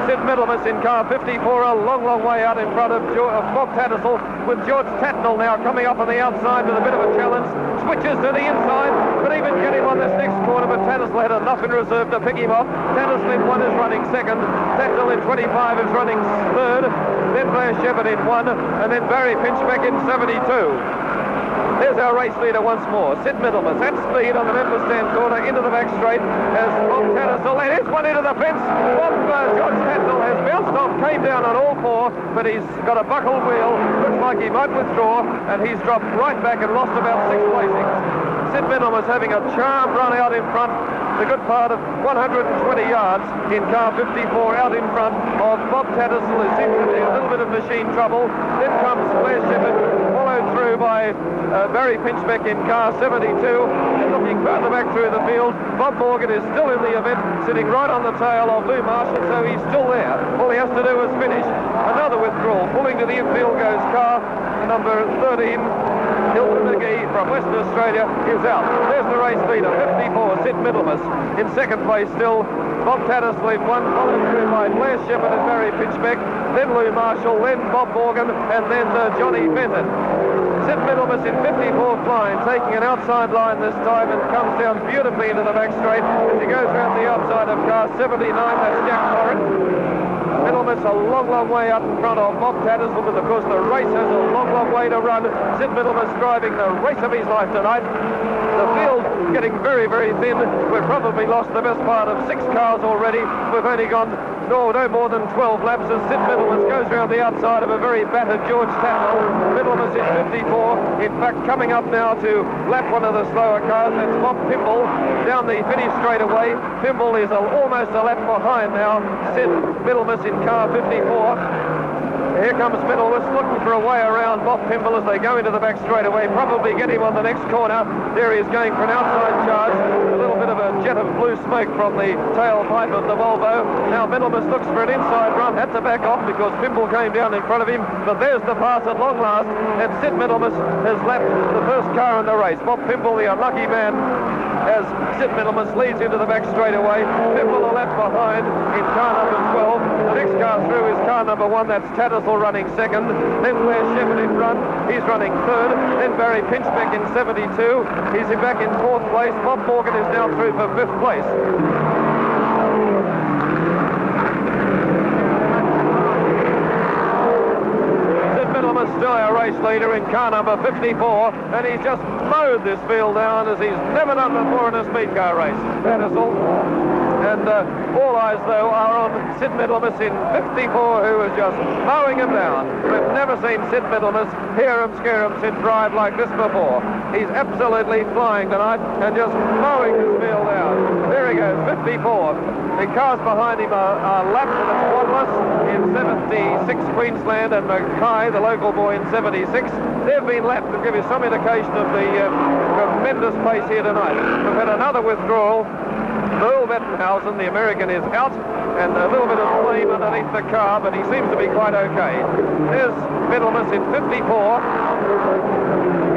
Sid Middlemass in car 54, a long, long way out in front of Bob Tattersall, with George Tatnall now coming up on the outside with a bit of a challenge. Switches to the inside, but even get him on this next corner, but Tattersall had enough in reserve to pick him off. Tattersall in 1 is running 2nd. Tatnall in 25 is running 3rd. Then Blair Sheppard in 1, and then Barry Pinchbeck in 72. There's our race leader once more, Sid Middlemass at speed on the member stand corner into the back straight as Bob Tattersall. There is one into the fence. George Tatnall has bounced off, came down on all 4, but he's got a buckled wheel. Looks like he might withdraw, and he's dropped right back and lost about 6 placings. Sid Middlemass having a charmed run out in front, the good part of 120 yards in car 54 out in front of Bob Tattersall, who seems to be a little bit of machine trouble. Then comes Blair Sheppard, followed through by Barry Pinchbeck in car 72, and looking further back through the field, Bob Morgan is still in the event, sitting right on the tail of Lou Marshall, so he's still there. All he has to do is finish. Another withdrawal. Pulling to the infield goes car number 13, Hilton McGee from Western Australia is out. There's the race leader, 54, Sid Middlemass. In second place still, Bob Tattersall in one, followed through by Blair Sheppard and Barry Pinchbeck, then Lou Marshall, then Bob Morgan, and then Johnny Benton. Sid Middlemass in 54th line, taking an outside line this time and comes down beautifully into the back straight as he goes round the outside of car 79, that's Jack Torrent. Middlemass a long, long way up in front of Bob Tattersall, but of course the race has a long, long way to run. Sid Middlemass driving the race of his life tonight. The field getting very, very thin. We've probably lost the best part of 6 cars already. We've only gone no more than 12 laps as Sid Middlemass goes round the outside of a very battered George Tatnell. Middlemass is 54. In fact, coming up now to lap one of the slower cars. That's Bob Pimble down the finish straight away. Pimble is almost a lap behind now. Sid Middlemass in car 54. Here comes Middlemass looking for a way around Bob Pimble as they go into the back straightaway. Probably get him on the next corner. There he is going for an outside charge. A little bit of a jet of blue smoke from the tailpipe of the Volvo. Now Middlemass looks for an inside run. Had to back off because Pimble came down in front of him. But there's the pass at long last. And Sid Middlemass has lapped the first car in the race. Bob Pimble, the unlucky man, as Sid Middlemass leads into the back straightaway. Pimble a lap behind in car number 12. The next car through is car number 1. That's Tattersall running second. Then Blair Sheppard in front. He's running third. Then Barry Pinchbeck in 72. He's back in 4th place. Bob Morgan is now through for 5th place. Still our race leader in car number 54, and he's just mowed this field down as he's never done before in a speed car race. Tattersall. And all eyes, though, are on Sid Middlemass in 54, who is just mowing him down. We've never seen Sid Middlemass hear him, scare him, Sid drive like this before. He's absolutely flying tonight and just mowing this field down. There he goes, 54. The cars behind him are lapped, and it's Wadless in 76, Queensland, and Mackay, the local boy, in 76. They've been lapped to give you some indication of the tremendous pace here tonight. We've had another withdrawal. Earl Bettenhausen, the American, is out, and a little bit of flame underneath the car, but he seems to be quite okay. There's Middlemass in 54.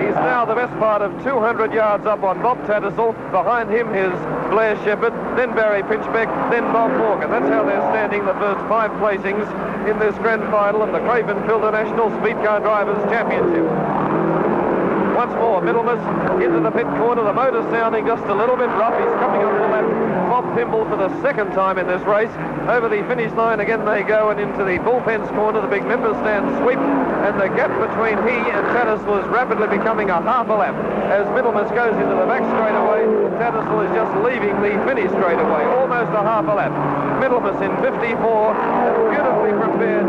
He's now the best part of 200 yards up on Bob Tattersall. Behind him is Blair Sheppard, then Barry Pinchbeck, then Bob Morgan. That's how they're standing the first 5 placings in this grand final of the Craven Filter National Speedcar Drivers' Championship. Once more, Middlemass into the pit corner. The motor's sounding just a little bit rough. He's coming up the lap. Bob Pimble for the second time in this race. Over the finish line again they go, and into the bullpens corner, the big member stand sweep. And the gap between he and Tattersall is rapidly becoming a half a lap. As Middlemass goes into the back straightaway, Tattersall is just leaving the finish straightaway. Almost a half a lap. Middlemass in 54. Beautifully prepared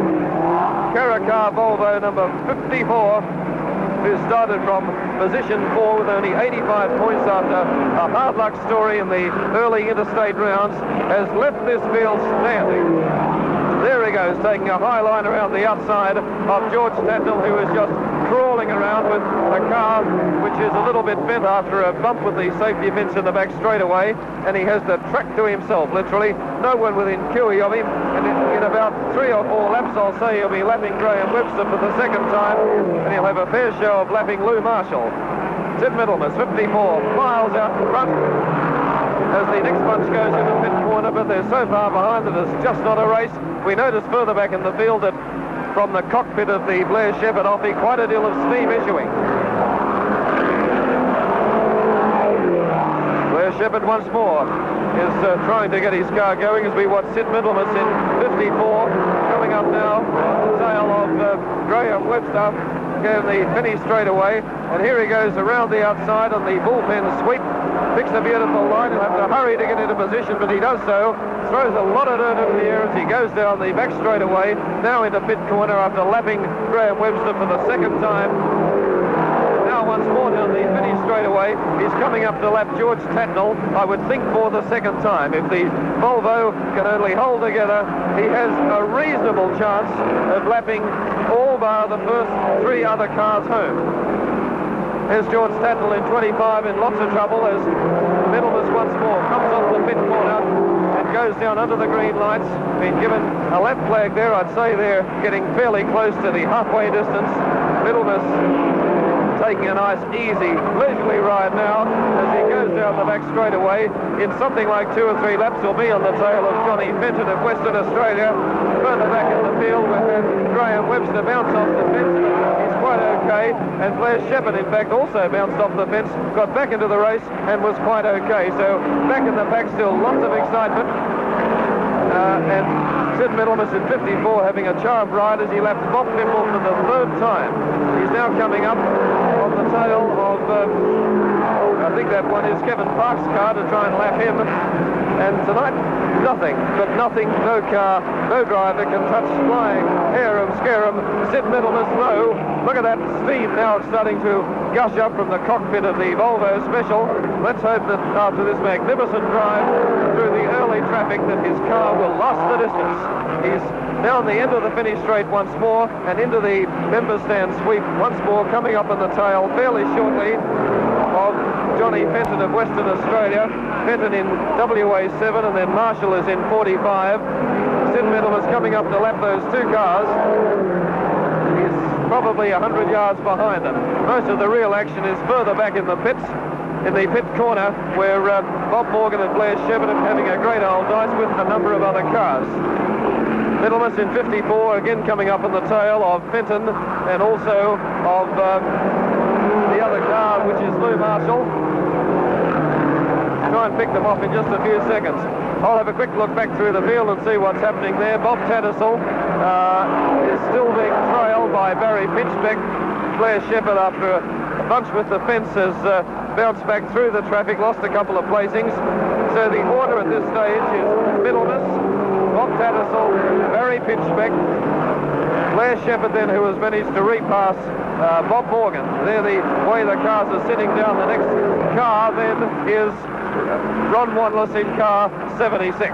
Caracar Volvo number 54. Who started from position 4 with only 85 points after a hard luck story in the early interstate rounds, has left this field standing. There he goes, taking a high line around the outside of George Tatnell, who is just crawling around with a car which is a little bit bent after a bump with the safety fence in the back straightaway, and he has the track to himself, literally. No one within cue of him, and in about 3 or 4 laps, I'll say, he'll be lapping Graham Webster for the second time, and he'll have a fair show of lapping Lou Marshall. Sid Middlemass, 54, miles out in front as the next bunch goes into the pit corner, but they're so far behind that it's just not a race. We notice further back in the field that from the cockpit of the Blair Sheppard Offie, quite a deal of steam issuing. Blair Sheppard once more is trying to get his car going as we watch Sid Middlemass in 54 coming up now on the tail of Graham Webster, going the finish straight away, and here he goes around the outside on the bullpen sweep. Picks a beautiful line. He'll have to hurry to get into position, but he does so. Throws a lot of dirt into the air as he goes down the back straightaway. Now into pit corner after lapping Graham Webster for the second time. Now once more down the finish straightaway. He's coming up to lap George Tatnell, I would think, for the second time. If the Volvo can only hold together, he has a reasonable chance of lapping all bar the first 3 other cars home. There's George Tatnell in 25 in lots of trouble as Middlemass once more comes off the pit corner and goes down under the green lights. Been given a lap flag there. I'd say they're getting fairly close to the halfway distance. Middlemass taking a nice, easy, leisurely ride now as he goes down the back straightaway. In something like 2 or 3 laps will be on the tail of Johnny Fenton of Western Australia. Further back in the field, we had Graham Webster bounce off the fence, but he's quite okay. And Blair Sheppard, in fact, also bounced off the fence, got back into the race and was quite okay. So back in the pack still, lots of excitement. And Sid Middlemass in 54 having a charmed ride as he lapped Bob Pimble for the 3rd time. He's now coming up on the tail of, I think that one is Kevin Park's car to try and lap him. And tonight, nothing, but nothing, no car, no driver can touch flying harum scarum Sid Middlemass. No, look at that steam now starting to gush up from the cockpit of the Volvo Special. Let's hope that after this magnificent drive through the early traffic that his car will last the distance. He's down the end of the finish straight once more and into the member stand sweep once more, coming up on the tail fairly shortly of Johnny Fenton of Western Australia. Fenton in WA7 and then Marshall is in 45. Sid Middlemass coming up to lap those 2 cars. He's probably 100 yards behind them. Most of the real action is further back in the pits, in the pit corner, where Bob Morgan and Blair Sheppard are having a great old dice with a number of other cars. Middlemass in 54, again coming up on the tail of Fenton and also of the other car, which is Lou Marshall. Try and pick them off in just a few seconds. I'll have a quick look back through the field and see what's happening there. Bob Tattersall is still being trailed by Barry Pinchbeck. Blair Sheppard, after a bunch with the fence, has bounced back through the traffic, lost a couple of placings. So the order at this stage is Middlemass, Bob Tattersall, Barry Pinchbeck, Blair Sheppard then, who has managed to repass Bob Morgan. There the way the cars are sitting down. The next car then is Ron Wanless in car 76.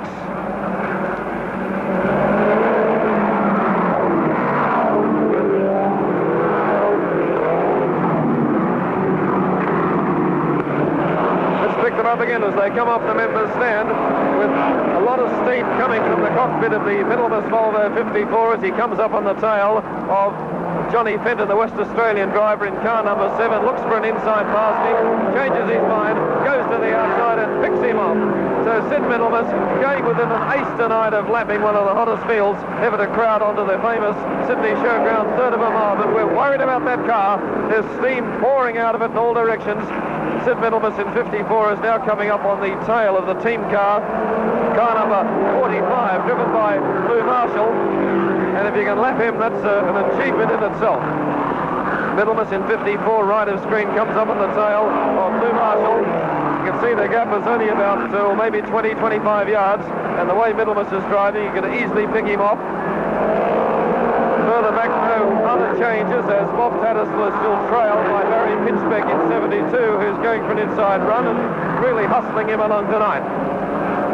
Let's pick them up again as they come off the members stand with a lot of steam coming from the cockpit of the Middlemass Volvo 54 as he comes up on the tail of Johnny Fenton, the West Australian driver, in car number 7, looks for an inside pass, changes his mind, goes to the outside and picks him off. So Sid Middlemass going within an ace tonight of lapping one of the hottest fields ever to crowd onto the famous Sydney Showground 3rd of a mile. But we're worried about that car. There's steam pouring out of it in all directions. Sid Middlemass in 54 is now coming up on the tail of the team car number 45, driven by Lou Marshall. And if you can lap him, that's an achievement in itself. Middlemass in 54, right of screen, comes up on the tail of Lou Marshall. You can see the gap is only about maybe 20-25 yards, and the way Middlemass is driving, you can easily pick him off. Further back, no other changes, as Bob Tattersall is still trailed by Barry Pinchbeck in 72, who's going for an inside run and really hustling him along tonight.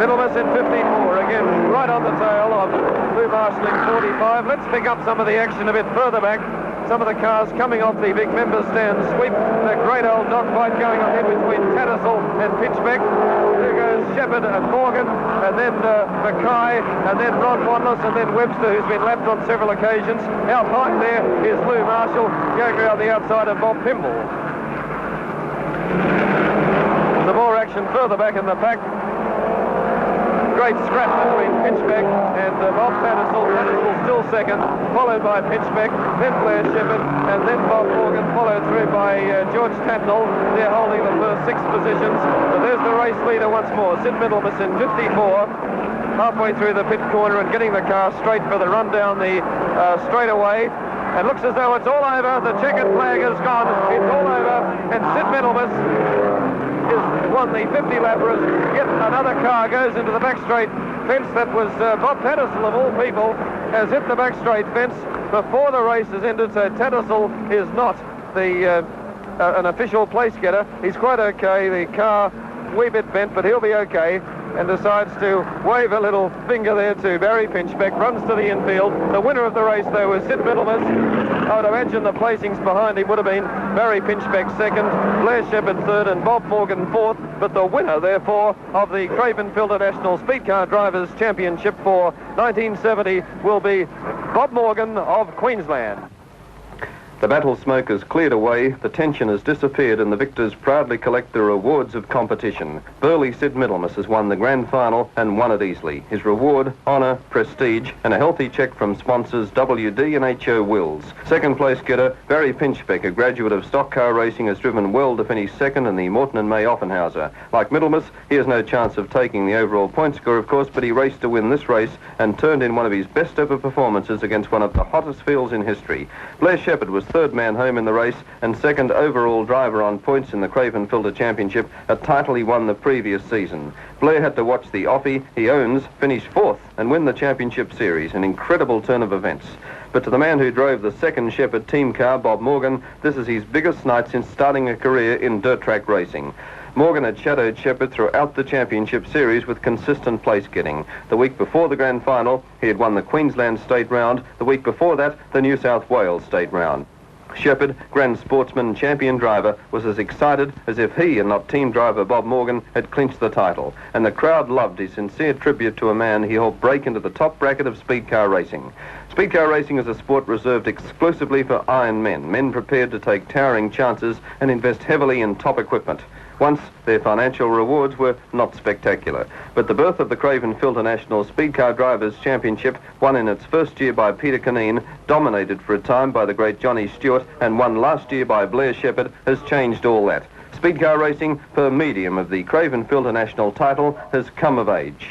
Middlemass in 54, again, right on the tail of Lou Marshall in 45. Let's pick up some of the action a bit further back. Some of the cars coming off the big member stand sweep. A great old dogfight going on here between Tattersall and Pinchbeck. There goes Sheppard and Morgan, and then Mackay, and then Ron Wanless, and then Webster, who's been lapped on several occasions. Out high there is Lou Marshall, going around the outside of Bob Pimble. Some more action further back in the pack. Great scrap between Pinchbeck and Bob Tattersall. Tattersall still second, followed by Pinchbeck, then Blair Sheppard, and then Bob Morgan, followed through by George Tatnall. They're holding the first 6 positions. So there's the race leader once more, Sid Middlemass in 54, halfway through the pit corner and getting the car straight for the run down the straightaway. And looks as though it's all over. The checkered flag has gone. It's all over. And Sid Middlemass is won the 50 lap race. Yet another car goes into the back straight fence. That was Bob Tattersall, of all people, has hit the back straight fence before the race has ended. So Tattersall is not the an official place getter. He's quite okay. The car wee bit bent, but he'll be okay. And decides to wave a little finger there to Barry Pinchbeck, runs to the infield. The winner of the race, though, was Sid Middlemass. I would imagine the placings behind him would have been Barry Pinchbeck second, Blair Sheppard third, and Bob Morgan fourth. But the winner, therefore, of the Craven Filter National Speedcar Drivers' Championship for 1970 will be Bob Morgan of Queensland. The battle smoke has cleared away, the tension has disappeared, and the victors proudly collect the rewards of competition. Burly Sid Middlemass has won the grand final and won it easily. His reward, honour, prestige, and a healthy cheque from sponsors WD and HO Wills. Second place getter, Barry Pinchbeck, a graduate of stock car racing, has driven well to finish second in the Morton and May Offenhauser. Like Middlemass, he has no chance of taking the overall point score, of course, but he raced to win this race and turned in one of his best ever performances against one of the hottest fields in history. Blair Sheppard was third man home in the race and second overall driver on points in the Craven Filter Championship, a title he won the previous season. Blair had to watch the Offie he owns finish fourth and win the championship series, an incredible turn of events. But to the man who drove the second Sheppard team car, Bob Morgan, this is his biggest night since starting a career in dirt track racing. Morgan had shadowed Sheppard throughout the championship series with consistent place getting. The week before the grand final, he had won the Queensland State Round. The week before that, the New South Wales State Round. Sheppard, grand sportsman and champion driver, was as excited as if he and not team driver Bob Morgan had clinched the title, and the crowd loved his sincere tribute to a man he helped break into the top bracket of speed car racing. Speed car racing is a sport reserved exclusively for iron men prepared to take towering chances and invest heavily in top equipment. Once, their financial rewards were not spectacular, but the birth of the Craven Filter National Speedcar Drivers' Championship, won in its first year by Peter Cunneen, dominated for a time by the great Johnny Stewart, and won last year by Blair Sheppard, has changed all that. Speedcar racing, per medium of the Craven Filter National title, has come of age.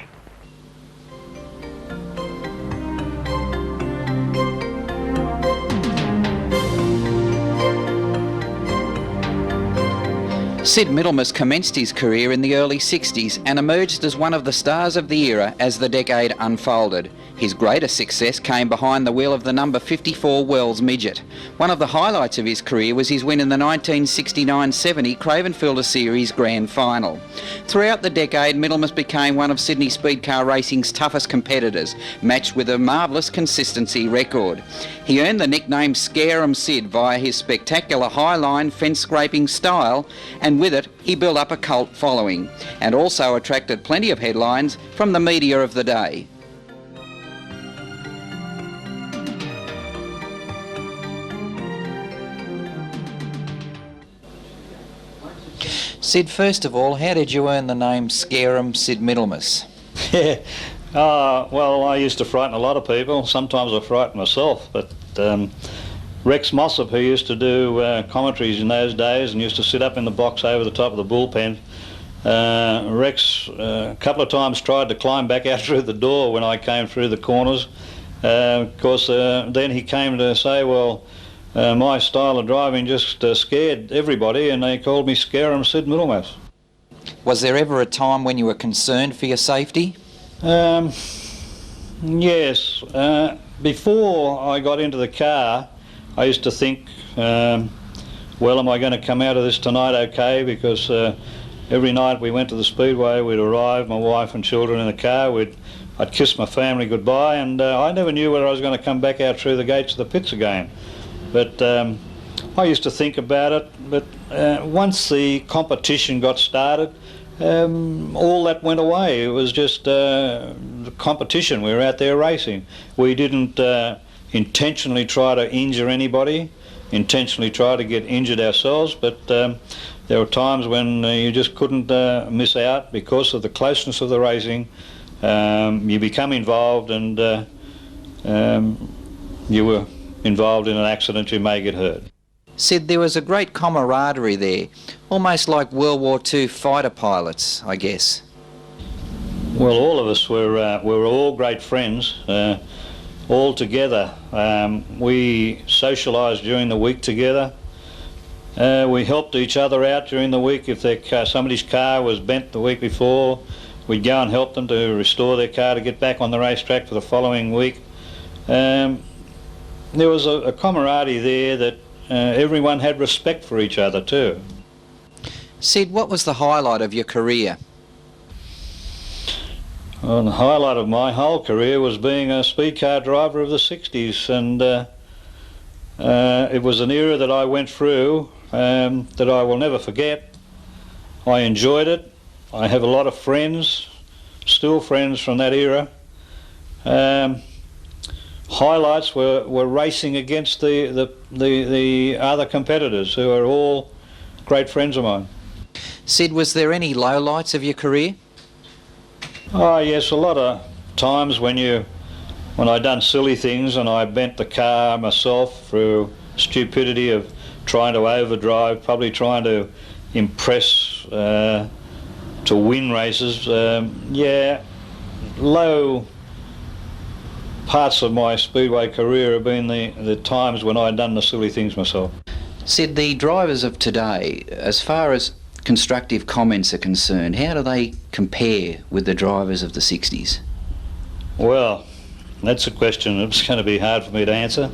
Sid Middlemass commenced his career in the early 60s and emerged as one of the stars of the era as the decade unfolded. His greatest success came behind the wheel of the number 54 Wells Midget. One of the highlights of his career was his win in the 1969-70 Craven Filter Series Grand Final. Throughout the decade, Middlemass became one of Sydney speed car racing's toughest competitors, matched with a marvellous consistency record. He earned the nickname Scare 'em Sid via his spectacular high-line fence-scraping style, and with it he built up a cult following, and also attracted plenty of headlines from the media of the day. Sid, first of all, how did you earn the name Scare 'em Sid Middlemass? Well, I used to frighten a lot of people. Sometimes I frightened myself, but Rex Mossop, who used to do commentaries in those days and used to sit up in the box over the top of the bullpen, Rex a couple of times tried to climb back out through the door when I came through the corners. Of course, then he came to say, well, my style of driving just scared everybody, and they called me Scare 'em Sid Middlemass. Was there ever a time when you were concerned for your safety? Yes. Before I got into the car, I used to think, well, am I going to come out of this tonight okay? Because every night we went to the Speedway, we'd arrive, my wife and children in the car, I'd kiss my family goodbye, and I never knew whether I was going to come back out through the gates of the pits again. But I used to think about it, but once the competition got started, all that went away. It was just the competition. We were out there racing. We didn't intentionally try to injure anybody, intentionally try to get injured ourselves, but there were times when you just couldn't miss out because of the closeness of the racing. You become involved, and you were involved in an accident, you may get hurt. Sid, there was a great camaraderie there, almost like World War II fighter pilots, I guess. Well, all of us were all great friends, all together. We socialised during the week together. We helped each other out during the week. If somebody's car was bent the week before, we'd go and help them to restore their car to get back on the racetrack for the following week. There was a camaraderie there that everyone had respect for each other too. Sid, what was the highlight of your career? Well, the highlight of my whole career was being a speed car driver of the 60s, and it was an era that I went through that I will never forget. I enjoyed it. I have a lot of friends, still friends from that era. highlights were racing against the other competitors, who are all great friends of mine. Sid, was there any lowlights of your career? Oh yes, a lot of times when I done silly things and I bent the car myself through stupidity of trying to overdrive, probably trying to impress to win races. Yeah, low parts of my Speedway career have been the times when I'd done the silly things myself. Sid, the drivers of today, as far as constructive comments are concerned, how do they compare with the drivers of the 60s? Well, that's a question that's going to be hard for me to answer.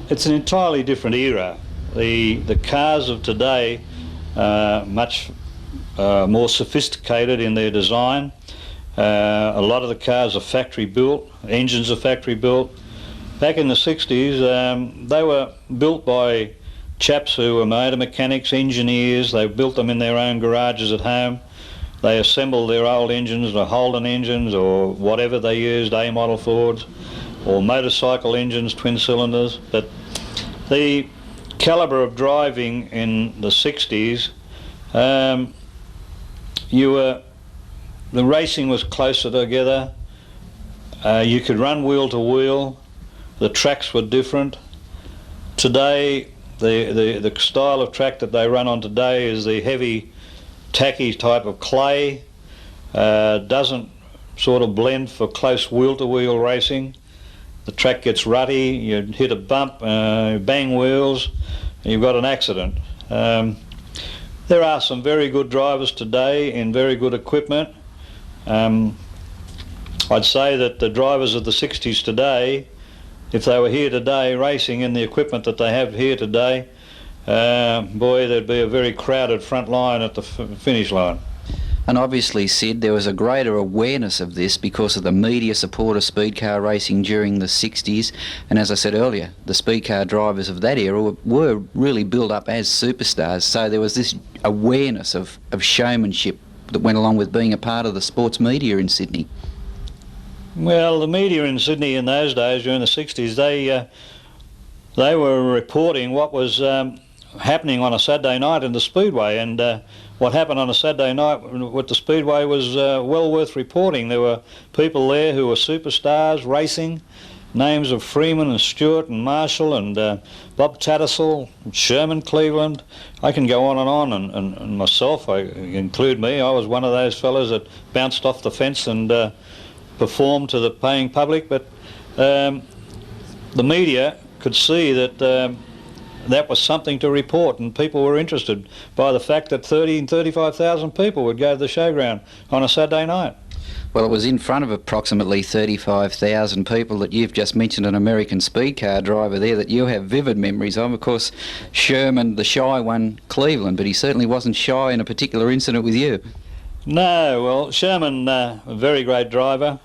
It's an entirely different era. The cars of today are much more sophisticated in their design. A lot of the cars are factory built, engines are factory built. Back in the 60s, they were built by chaps who were motor mechanics, engineers. They built them in their own garages at home. They assembled their old engines, the Holden engines or whatever they used, A-model Fords, or motorcycle engines, twin cylinders. But the calibre of driving in the 60s, the racing was closer together. You could run wheel to wheel. The tracks were different. Today, the style of track that they run on today is the heavy, tacky type of clay. Doesn't sort of blend for close wheel-to-wheel racing. The track gets rutty, you hit a bump, bang wheels, and you've got an accident. There are some very good drivers today in very good equipment. I'd say that the drivers of the 60s today, if they were here today racing in the equipment that they have here today, boy, there'd be a very crowded front line at the finish line. And obviously, Sid, there was a greater awareness of this because of the media support of speedcar racing during the 60s. And as I said earlier, the speedcar drivers of that era were really built up as superstars. So there was this awareness of showmanship that went along with being a part of the sports media in Sydney. Well, the media in Sydney in those days, during the 60s, they were reporting what was happening on a Saturday night in the Speedway, and what happened on a Saturday night with the Speedway was well worth reporting. There were people there who were superstars racing, names of Freeman and Stewart and Marshall and Bob Tattersall, Sherman Cleveland. I can go on, and myself, I include me, I was one of those fellows that bounced off the fence and performed to the paying public. But the media could see that that was something to report, and people were interested by the fact that 30,000 and 35,000 people would go to the Showground on a Saturday night. Well, it was in front of approximately 35,000 people that you've just mentioned an American speedcar driver there that you have vivid memories of. Of course, Sherman, the shy one, Cleveland, but he certainly wasn't shy in a particular incident with you. No, well, Sherman, a very great driver.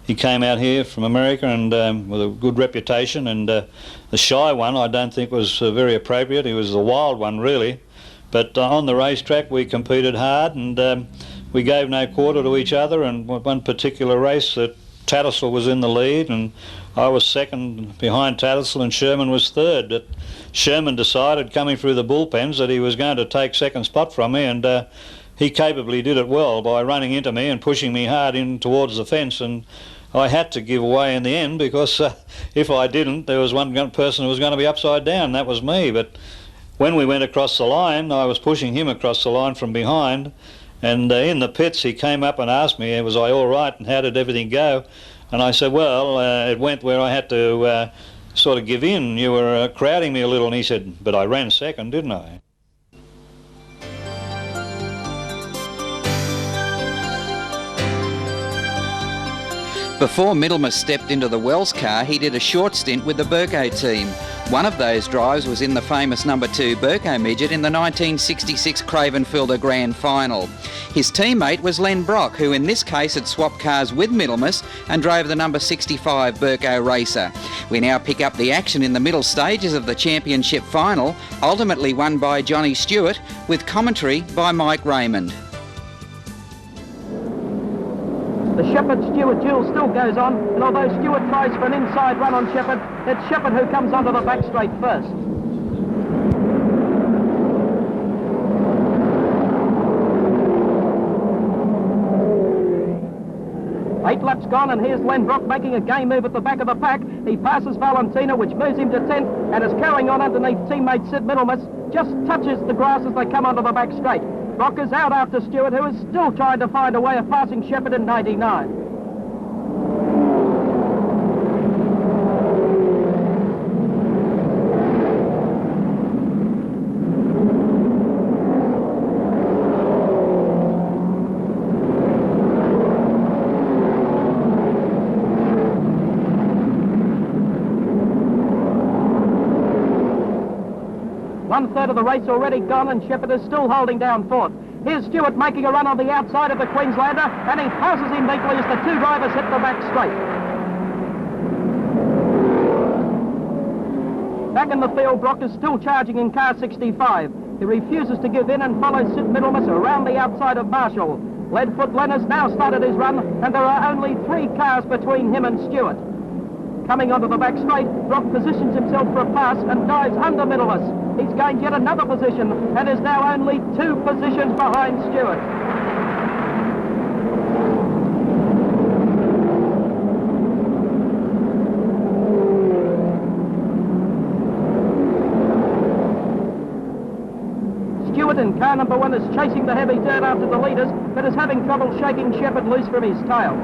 He came out here from America and with a good reputation, and the shy one I don't think was very appropriate. He was the wild one, really. But on the racetrack we competed hard, and we gave no quarter to each other. And one particular race that Tattersall was in the lead and I was second behind Tattersall, and Sherman was third. But Sherman decided, coming through the bullpens, that he was going to take second spot from me, and he capably did it well by running into me and pushing me hard in towards the fence, and I had to give away in the end, because if I didn't, there was one person who was going to be upside down, that was me. But when we went across the line, I was pushing him across the line from behind, and in the pits he came up and asked me, was I all right and how did everything go? And I said, well, it went where I had to sort of give in. You were crowding me a little. And he said, but I ran second, didn't I? Before Middlemass stepped into the Wells car, he did a short stint with the Burko team. One of those drives was in the famous number 2 Burko midget in the 1966 Cravenfielder Grand Final. His teammate was Len Brock, who in this case had swapped cars with Middlemass and drove the number 65 Burko Racer. We now pick up the action in the middle stages of the championship final, ultimately won by Johnny Stewart, with commentary by Mike Raymond. The Sheppard-Stewart duel still goes on, and although Stewart tries for an inside run on Sheppard, it's Sheppard who comes onto the back straight first. Eight laps gone, and here's Len Brock making a game move at the back of the pack. He passes Valentina, which moves him to 10th, and is carrying on underneath teammate Sid Middlemass. Just touches the grass as they come onto the back straight. Brock is out after Stewart, who is still trying to find a way of passing Sheppard in 99. One-third of the race already gone, and Sheppard is still holding down fourth. Here's Stewart making a run on the outside of the Queenslander, and he passes him neatly as the two drivers hit the back straight. Back in the field, Brock is still charging in car 65. He refuses to give in and follows Sid Middlemass around the outside of Marshall. Leadfoot Len has now started his run, and there are only 3 cars between him and Stewart. Coming onto the back straight, Brock positions himself for a pass and dives under Middlemass. He's gained yet another position and is now only 2 positions behind Stewart. Stewart in car number 1 is chasing the heavy dirt after the leaders, but is having trouble shaking Sheppard loose from his tail.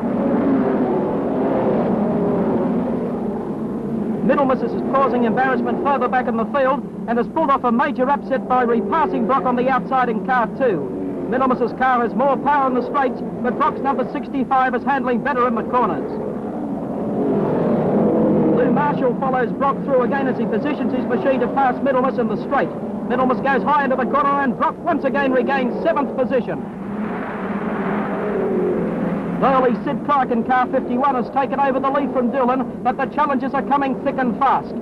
Middlemass is causing embarrassment further back in the field and has pulled off a major upset by repassing Brock on the outside in car 2. Middlemass's car has more power in the straights, but Brock's number 65 is handling better in the corners. Lou Marshall follows Brock through again as he positions his machine to pass Middlemass in the straight. Middlemass goes high into the corner, and Brock once again regains 7th position. Early Sid Clark in car 51 has taken over the lead from Newlyn, but the challenges are coming thick and fast.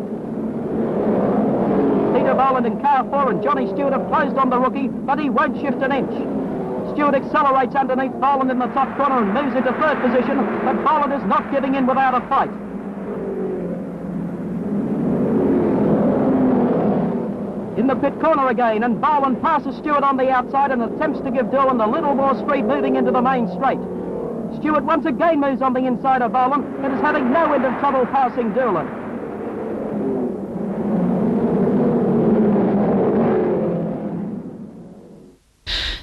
Peter Boland in car 4 and Johnny Stewart have closed on the rookie, but he won't shift an inch. Stewart accelerates underneath Boland in the top corner and moves into 3rd position, but Boland is not giving in without a fight. In the pit corner again, and Boland passes Stewart on the outside and attempts to give Newlyn a little more speed moving into the main straight. Stewart once again moves on the inside of Boland and is having no end of trouble passing Newlyn.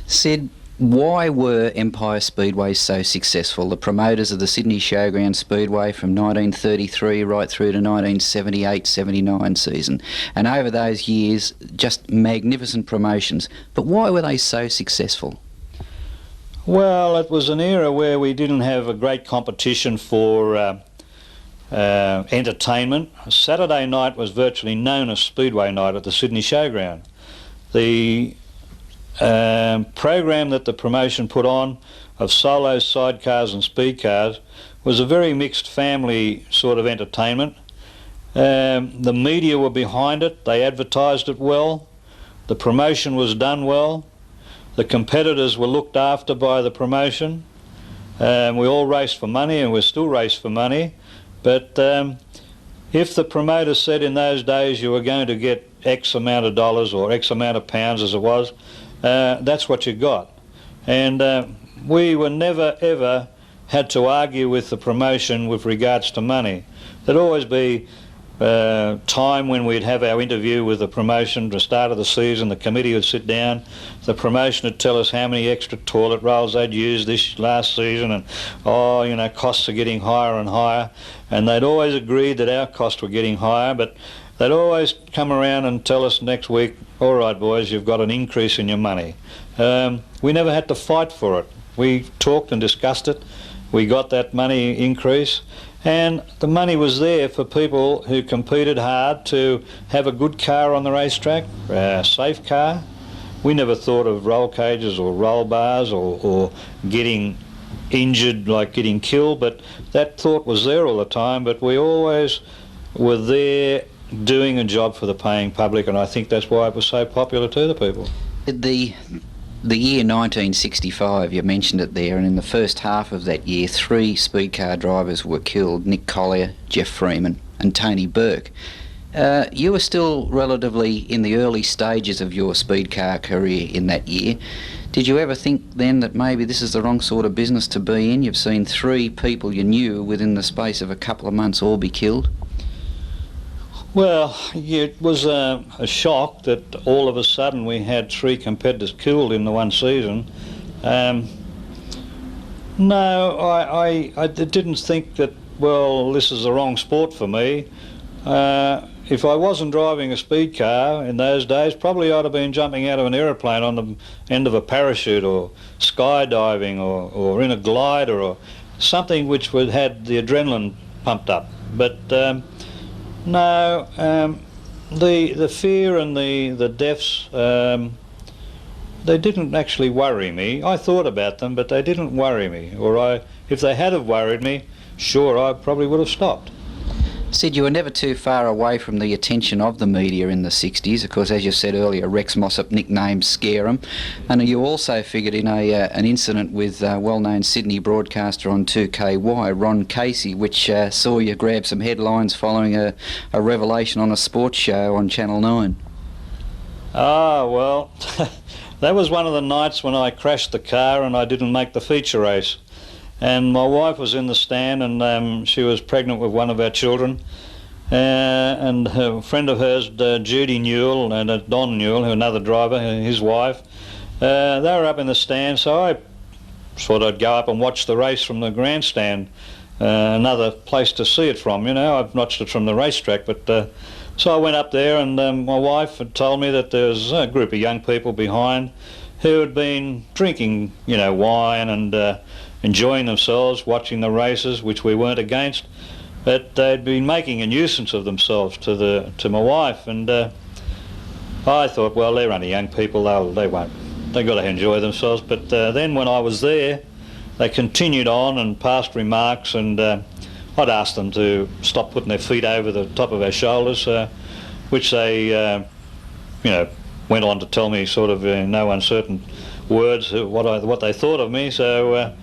Sid, why were Empire Speedways so successful? The promoters of the Sydney Showground Speedway from 1933 right through to 1978-79 season. And over those years, just magnificent promotions. But why were they so successful? Well, it was an era where we didn't have a great competition for entertainment. Saturday night was virtually known as Speedway night at the Sydney Showground. The program that the promotion put on of solos, sidecars and speed cars was a very mixed family sort of entertainment. The media were behind it, they advertised it well, the promotion was done well. The competitors were looked after by the promotion. We all raced for money, and we still race for money. But if the promoter said in those days you were going to get X amount of dollars or X amount of pounds as it was, that's what you got. And we were never ever had to argue with the promotion with regards to money. There'd always be time when we'd have our interview with the promotion at the start of the season. The committee would sit down, the promotion would tell us how many extra toilet rolls they'd used this last season, and oh, you know, costs are getting higher and higher, and they'd always agreed that our costs were getting higher, but they'd always come around and tell us next week, all right boys, you've got an increase in your money. We never had to fight for it. We talked and discussed it, we got that money increase, and the money was there for people who competed hard to have a good car on the racetrack, a safe car. We never thought of roll cages or roll bars or getting injured, like getting killed, but that thought was there all the time. But we always were there doing a job for the paying public, and I think that's why it was so popular to the people. The year 1965, you mentioned it there, and in the first half of that year, 3 speedcar drivers were killed: Nick Collier, Jeff Freeman and Tony Burke. You were still relatively in the early stages of your speedcar career in that year. Did you ever think then that maybe this is the wrong sort of business to be in? You've seen 3 people you knew within the space of a couple of months all be killed. Well, it was a shock that all of a sudden we had 3 competitors killed in the one season. No, I didn't think that, well, this is the wrong sport for me. If I wasn't driving a speed car in those days, probably I'd have been jumping out of an aeroplane on the end of a parachute, or skydiving, or in a glider, or something which would had the adrenaline pumped up. But no, the fear and the deaths, they didn't actually worry me. I thought about them, but they didn't worry me. Or if they had have worried me, sure, I probably would have stopped. Sid, you were never too far away from the attention of the media in the 60s. Of course, as you said earlier, Rex Mossop nicknamed Scare 'em. And you also figured in an incident with well-known Sydney broadcaster on 2KY, Ron Casey, which saw you grab some headlines following a revelation on a sports show on Channel 9. Ah, well, that was one of the nights when I crashed the car and I didn't make the feature race. And my wife was in the stand, and she was pregnant with one of our children. And a friend of hers, Judy Newell, and Don Newell, another driver, his wife, they were up in the stand, so I thought I'd go up and watch the race from the grandstand, another place to see it from. You know, I've watched it from the racetrack, but so I went up there, and my wife had told me that there was a group of young people behind who had been drinking, you know, wine and enjoying themselves, watching the races, which we weren't against, but they'd been making a nuisance of themselves to my wife, and I thought, well, they're only young people, they've got to enjoy themselves. But then when I was there, they continued on and passed remarks, and I'd asked them to stop putting their feet over the top of our shoulders, which they, you know, went on to tell me sort of in no uncertain words what they thought of me. So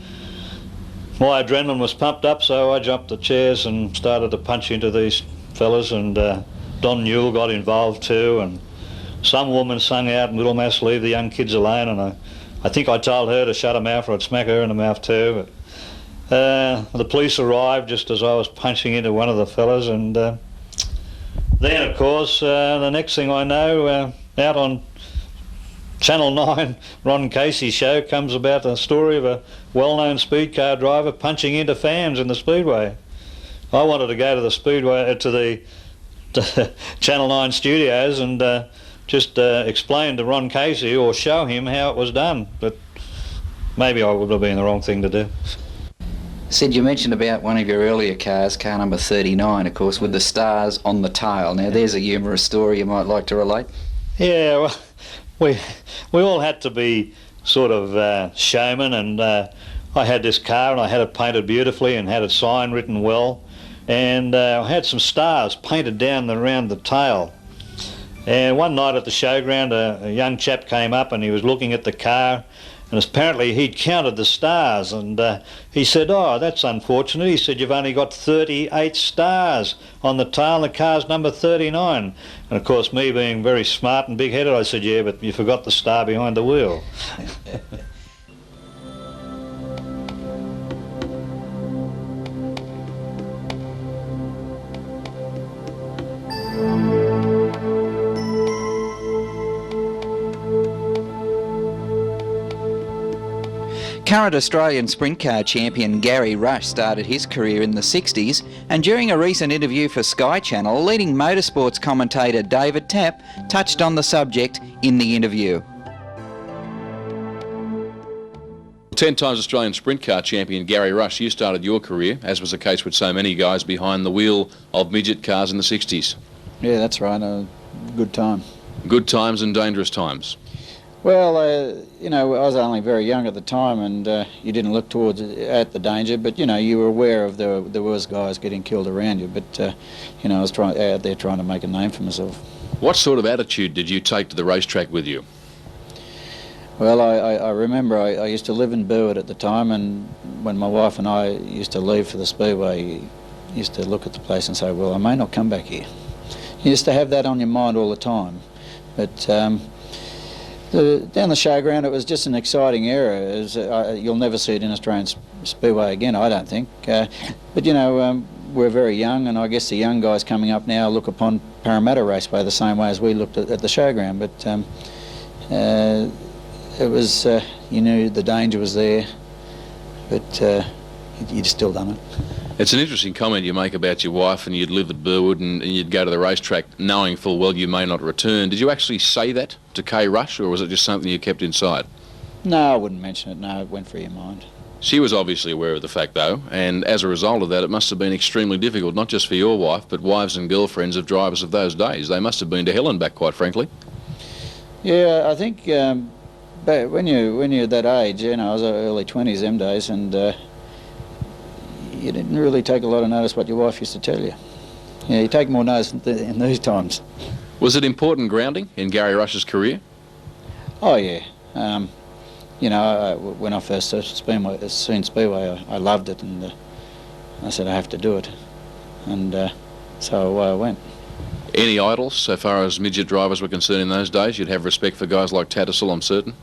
my adrenaline was pumped up, so I jumped the chairs and started to punch into these fellas, and Don Newell got involved too, and some woman sung out, "Middlemass, leave the young kids alone," and I think I told her to shut her mouth or I'd smack her in the mouth too. But the police arrived just as I was punching into one of the fellas, and then of course the next thing I know, out on Channel 9, Ron Casey's show comes about the story of a well-known speed car driver punching into fans in the Speedway. I wanted to go to the Speedway, to the Channel 9 studios, and just explain to Ron Casey or show him how it was done, but maybe I would have been the wrong thing to do. Sid, you mentioned about one of your earlier cars, car number 39, of course, with the stars on the tail. Now, there's a humorous story you might like to relate. Yeah, well, we all had to be sort of showmen, and I had this car and I had it painted beautifully and had a sign written well, and I had some stars painted down around the tail. And one night at the showground, a young chap came up and he was looking at the car, and apparently he'd counted the stars, and he said, "Oh, that's unfortunate." He said, "You've only got 38 stars on the tail, and the car's number 39. And of course, me being very smart and big-headed, I said, "Yeah, but you forgot the star behind the wheel." Current Australian sprint car champion Garry Rush started his career in the 60s, and during a recent interview for Sky Channel, leading motorsports commentator David Tapp touched on the subject in the interview. 10 times Australian sprint car champion Garry Rush, you started your career, as was the case with so many guys, behind the wheel of midget cars in the 60s. Yeah, that's right. Good time. Good times and dangerous times. Well, you know, I was only very young at the time, and you didn't look towards at the danger, but you know, you were aware of there was guys getting killed around you. But you know, I was out there trying to make a name for myself. What sort of attitude did you take to the racetrack with you? Well, I remember I used to live in Burwood at the time, and when my wife and I used to leave for the Speedway, used to look at the place and say, well, I may not come back here. You used to have that on your mind all the time. But down the Showground, it was just an exciting era. You'll never see it in Australian Speedway again, I don't think. But, you know, we're very young, and I guess the young guys coming up now look upon Parramatta Raceway the same way as we looked at the Showground. But it was, you knew the danger was there, but you'd still done it. It's an interesting comment you make about your wife, and you'd live at Burwood and you'd go to the racetrack knowing full well you may not return. Did you actually say that to Kay Rush, or was it just something you kept inside? No, I wouldn't mention it. No, it went through your mind. She was obviously aware of the fact, though, and as a result of that, it must have been extremely difficult, not just for your wife, but wives and girlfriends of drivers of those days. They must have been to hell and back, quite frankly. Yeah, I think but when you're that age, you know, I was early 20s them days, and you didn't really take a lot of notice what your wife used to tell you. Yeah, you take more notice in these times. Was it important grounding in Garry Rush's career? Oh yeah. You know, when I first seen Speedway, I loved it, and I said I have to do it, and so away I went. Any idols so far as midget drivers were concerned in those days? You'd have respect for guys like Tattersall, I'm certain.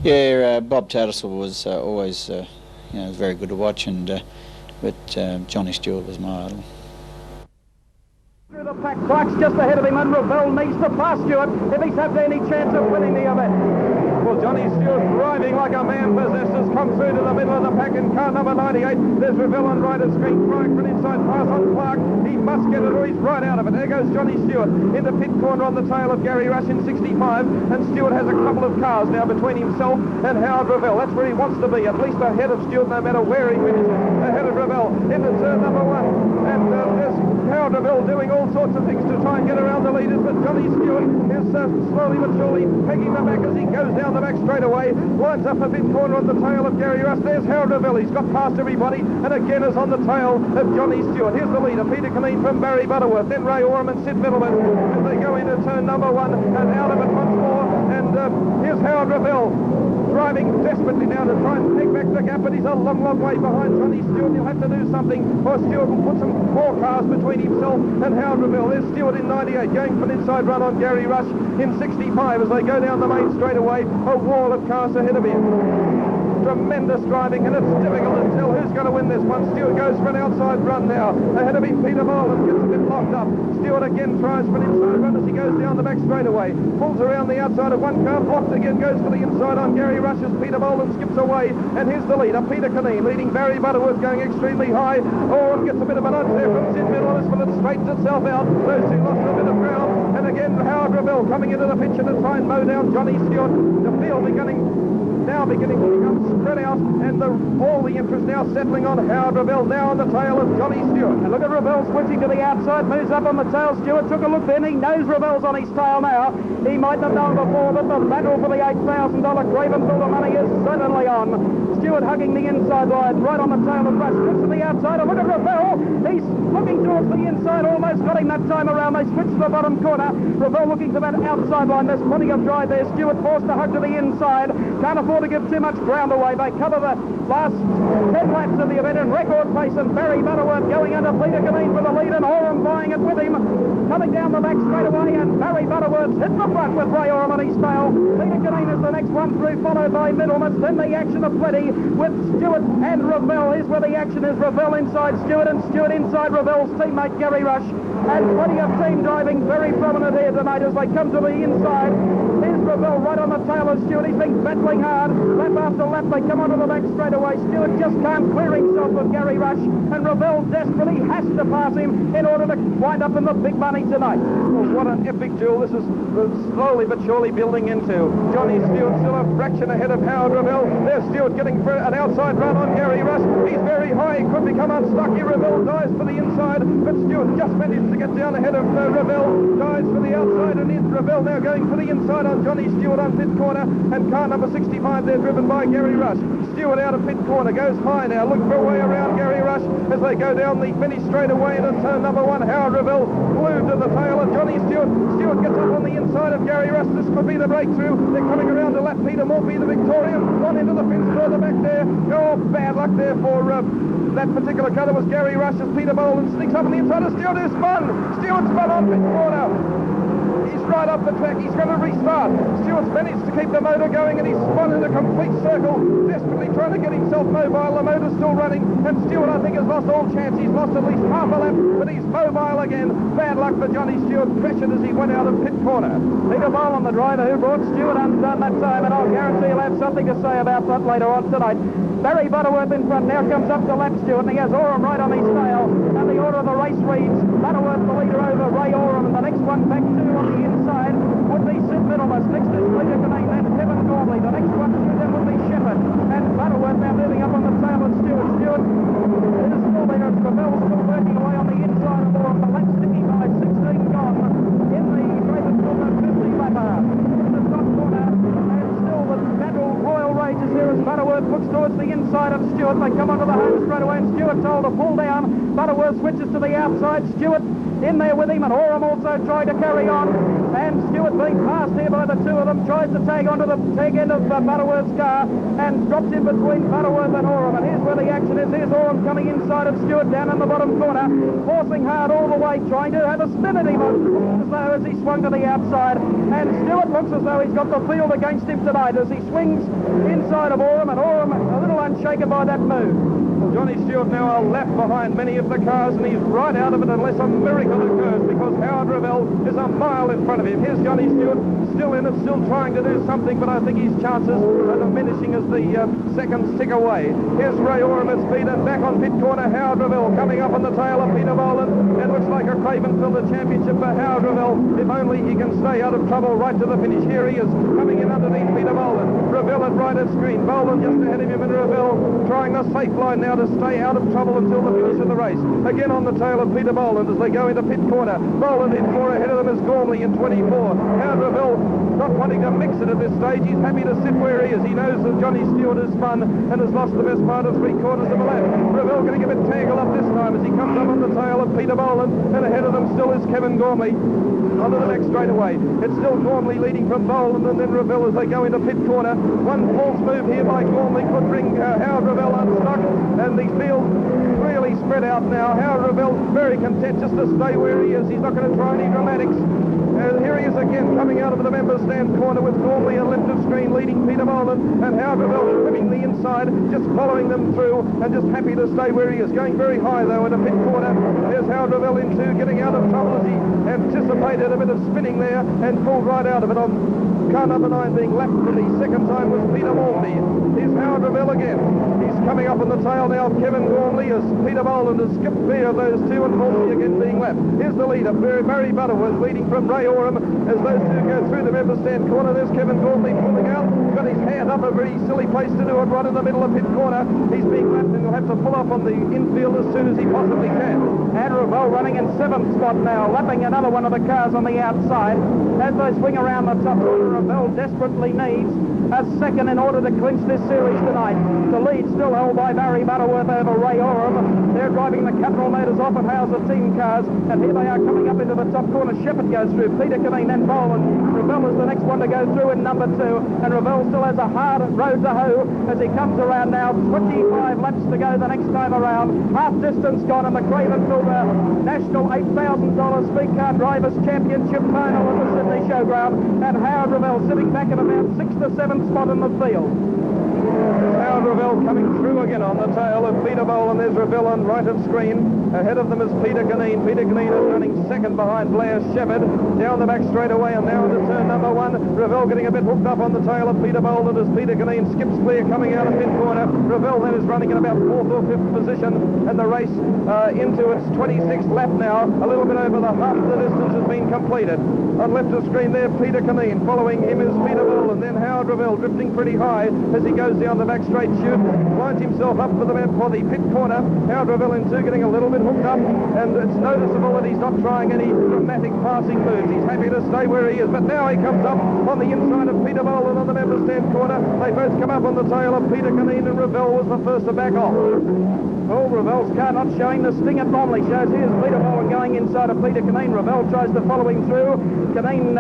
Yeah, Bob Tattersall was always, you know, very good to watch, and but Johnny Stewart was my idol. Through the pack, Clark's just ahead of him, and Ravel needs to pass Stewart if he's had any chance of winning the event. Well, Johnny Stewart driving like a man possessed has come through to the middle of the pack in car number 98. There's Ravel on rider's screen trying for an inside pass on Clark. He must get it or he's right out of it. There goes Johnny Stewart into pit corner on the tail of Garry Rush in 65, and Stewart has a couple of cars now between himself and Howard Ravel. That's where he wants to be, at least ahead of Stewart, no matter where he finishes. Ahead of Ravel into turn number 1, and there's Howard Ravel doing all sorts of things to try and get around the leaders, but Johnny Stewart is slowly but surely pegging them back as he goes down the back straight away, lines up a bit corner on the tail of Garry Rush. There's Howard Ravel. He's got past everybody, and again is on the tail of Johnny Stewart. Here's the leader, Peter Cunneen from Barry Butterworth, then Ray Oram and Sid Middlemass as they go into turn number 1 and out of it once more. And here's Howard Ravel driving desperately now to try and peg back the gap, but he's a long, long way behind Johnny Stewart. He'll have to do something, or Stewart will put some more cars between himself and Howard Ravel. There's Stewart in 98 going for an inside run on Garry Rush in 65 as they go down the main straightaway. A wall of cars ahead of him. Tremendous driving, and it's difficult to tell who's going to win this one. Stewart goes for an outside run now. Ahead of him, Peter Boland gets a bit locked up. Stewart again tries for an inside run as he goes down the back straightaway. Pulls around the outside of one car, blocked again, goes for the inside on Garry Rush as Peter Boland skips away. And here's the leader, Peter Cunneen, leading Barry Butterworth, going extremely high. Oh, and gets a bit of a nudge there from Sid Middlemass, but it straightens itself out. Those two lost a bit of ground. And again, Howard Ravel coming into the picture to try and mow down Johnny Stewart. The field now beginning to become spread out, and all the interest now settling on Howard Ravel, now on the tail of Johnny Stewart. And look at Ravel switching to the outside, moves up on the tail. Stewart took a look then, he knows Ravel's on his tail now. He might not have known before, but the battle for the $8,000 Craven Filter money is certainly on. Stewart hugging the inside line, right on the tail of Rush, switch to the outside, and look at Ravel, he's looking towards the inside, almost got him that time around. They switch to the bottom corner. Ravel looking for that outside line, there's plenty of drive there. Stewart forced to hug to the inside, can't afford to give too much ground away. They cover the last 10 laps of the event in record pace, and Barry Butterworth going under Peter Cunneen for the lead, and Oram buying it with him. Coming down the back straight away, and Barry Butterworth hit the front with Ray Oram on his tail. Peter Cunneen is the next one through, followed by Middlemass. Then the action of plenty with Stewart and Ravel. Here's where the action is. Ravel inside Stewart, and Stewart inside Ravel's teammate Garry Rush. And plenty of team driving very prominent here tonight as they come to the inside. Here's Ravel right on the tail of Stewart. He's been battling hard. Lap after lap, they come onto the back straight away. Stewart just can't clear himself with Garry Rush, and Ravel desperately has to pass him in order to wind up in the big money tonight. Well, what an epic duel this is slowly but surely building into. Johnny Stewart still a fraction ahead of Howard Ravel. There's Stewart getting for an outside run on Garry Rush. He's very high, he could become unstuck here. Ravel dives for the inside, but Stewart just managed to get down ahead of Ravel. Dives for the outside, and is Ravel now going for the inside on Johnny Johnny Stewart on pit corner, and car number 65 there driven by Garry Rush. Stewart out of pit corner, goes high now, looking for a way around Garry Rush as they go down the finish straight away into turn number 1. Howard Revell glued to the tail of Johnny Stewart. Stewart gets up on the inside of Garry Rush. This could be the breakthrough. They're coming around to lap Peter Morphy, the Victorian. On into the fence further back there. Oh, bad luck there for that particular car. That was Garry Rush as Peter Boland sneaks up on the inside of Stewart. Who's spun. Stewart's spun on pit corner. He's right up the track. He's going to restart. Stewart's managed to keep the motor going, and he's spun in a complete circle, desperately trying to get himself mobile. The motor's still running, and Stewart, I think, has lost all chance. He's lost at least half a lap, but he's mobile again. Bad luck for Johnny Stewart. Pressured as he went out of pit corner. Peter Boland, the driver who brought Stewart undone that time, and I'll guarantee he'll have something to say about that later on tonight. Barry Butterworth in front now comes up to lap Stewart, and he has Oram right on his tail. And the order of the race reads, Butterworth the leader over Ray Oram, and the next one back two on the inside would be Sid Middlemass. Next is Peter Cunneen, then Kevin Gormley. The next one through them would be Sheppard. And Butterworth now moving up on the tail of Stewart. Stewart is still there. It's Revell still working away on the inside of Oram. The lap sticky by 16 gone in the Raymond 50 lapper. In the top corner, and still the battle royal rages here as Butterworth looks towards the inside of Stewart. They come onto the home straight away, and Stewart told to pull down. Butterworth switches to the outside. Stewart in there with him, and Oram also tried to carry on. And Stewart being passed here by the two of them, tries to tag onto the tag end of Butterworth's car and drops in between Butterworth and Oram. And here's where the action is. Here's Oram coming inside of Stewart down in the bottom corner, forcing hard all the way, trying to have a spin at him as though as he swung to the outside. And Stewart looks as though he's got the field against him tonight as he swings inside of Oram, and Oram a little unshaken by that move. Well, Johnny Stewart now a lap behind many of the cars, and he's right out of it unless a miracle occurs, because Howard Revell is a mile in front of him. Here's Johnny Stewart, still in it, still trying to do something, but I think his chances are diminishing as the seconds tick away. Here's Ray Oram at speed, and back on pit corner, Howard Revell coming up on the tail of Peter Boland. It looks like a Craven Filter championship for Howard Revell, if only he can stay out of trouble right to the finish. Here he is, coming in underneath Peter Boland. Revell at right at screen. Boland just ahead of him, and Revell trying the safe line now to stay out of trouble until the finish of the race. Again on the tail of Peter Boland as they go into pit corner. Boland in 4, ahead of them is Gormley in 24. Howard Revell not wanting to mix it at this stage. He's happy to sit where he is. He knows that Johnny Stewart has spun and has lost the best part of 3/4 of a lap. Revell going to get a bit tangled up this time as he comes up on the tail of Peter Boland, and ahead of them still is Kevin Gormley. Onto the next straightaway. It's still Gormley leading from Boland, and then Revell as they go into pit corner. One false move here by Gormley could bring Howard Revell unstuck, and the field really spread out now. Howard Revell very content just to stay where he is. He's not going to try any dramatics. Here he is again, coming out of the members' stand corner with Gormley and left of screen leading Peter Boland, and Howard Revell trimming the inside, just following them through, and just happy to stay where he is. Going very high though in a pit corner. There's Howard Revell in 2, getting out of trouble as he anticipated a bit of spinning there and pulled right out of it. On car number 9 being lapped for the second time was Peter Morphy. Here's Howard Revell again. He's coming up on the tail now of Kevin Gormley as Peter Boland has skipped clear of those two, and Morphy again being lapped. Here's the leader, Barry Butterworth leading from Ray Oram as those two go through the member stand corner. There's Kevin Gormley pulling out. Got his hand up, a very silly place to do it, right in the middle of pit corner. He's being lapped, and he'll have to pull up on the infield as soon as he possibly can. And Revell running in 7th spot now, lapping another one of the cars on the outside. As they swing around the top corner, Revell desperately needs a second in order to clinch this series tonight. The lead still held by Barry Butterworth over Ray Oram. They're driving the Capital Motors Offenhauser team cars, and here they are coming up into the top corner. Sheppard goes through, Peter Cunneen, then Boland. Revell is the next one to go through in number 2, and Revell still has a hard road to hoe as he comes around now. 25 laps to go the next time around. Half distance gone in the Craven Filter National $8,000 Speedcar Drivers Championship final at the Sydney Showground, and Howard Revell sitting back at about 6th or 7th spot in the field. Howard Revell coming through again on the tail of Peter Boland. There's Revell on right of screen. Ahead of them is Peter Cunneen. Peter Cunneen is running second behind Blair Sheppard. Down the back straight away and now into turn number 1. Revell getting a bit hooked up on the tail of Peter Boland as Peter Cunneen skips clear coming out of pit corner. Revell then is running in about 4th or 5th position, and the race into its 26th lap now. A little bit over the half of the distance has been completed. On left of screen there, Peter Cunneen. Following him is Peter Boland. Then Howard Revell drifting pretty high as he goes down the back straight chute. lines himself up for the pit corner. Howard Revell in 2 getting a little bit hooked up, and it's noticeable that he's not trying any dramatic passing moves. He's happy to stay where he is, but now he comes up on the inside of Peter Boland on the member stand corner. They both come up on the tail of Peter Cunneen, and Revell was the first to back off. Oh, Revell's car not showing the sting it normally shows. Here's Peter Boland going inside of Peter Cunneen. Revell tries to follow him through. Cunneen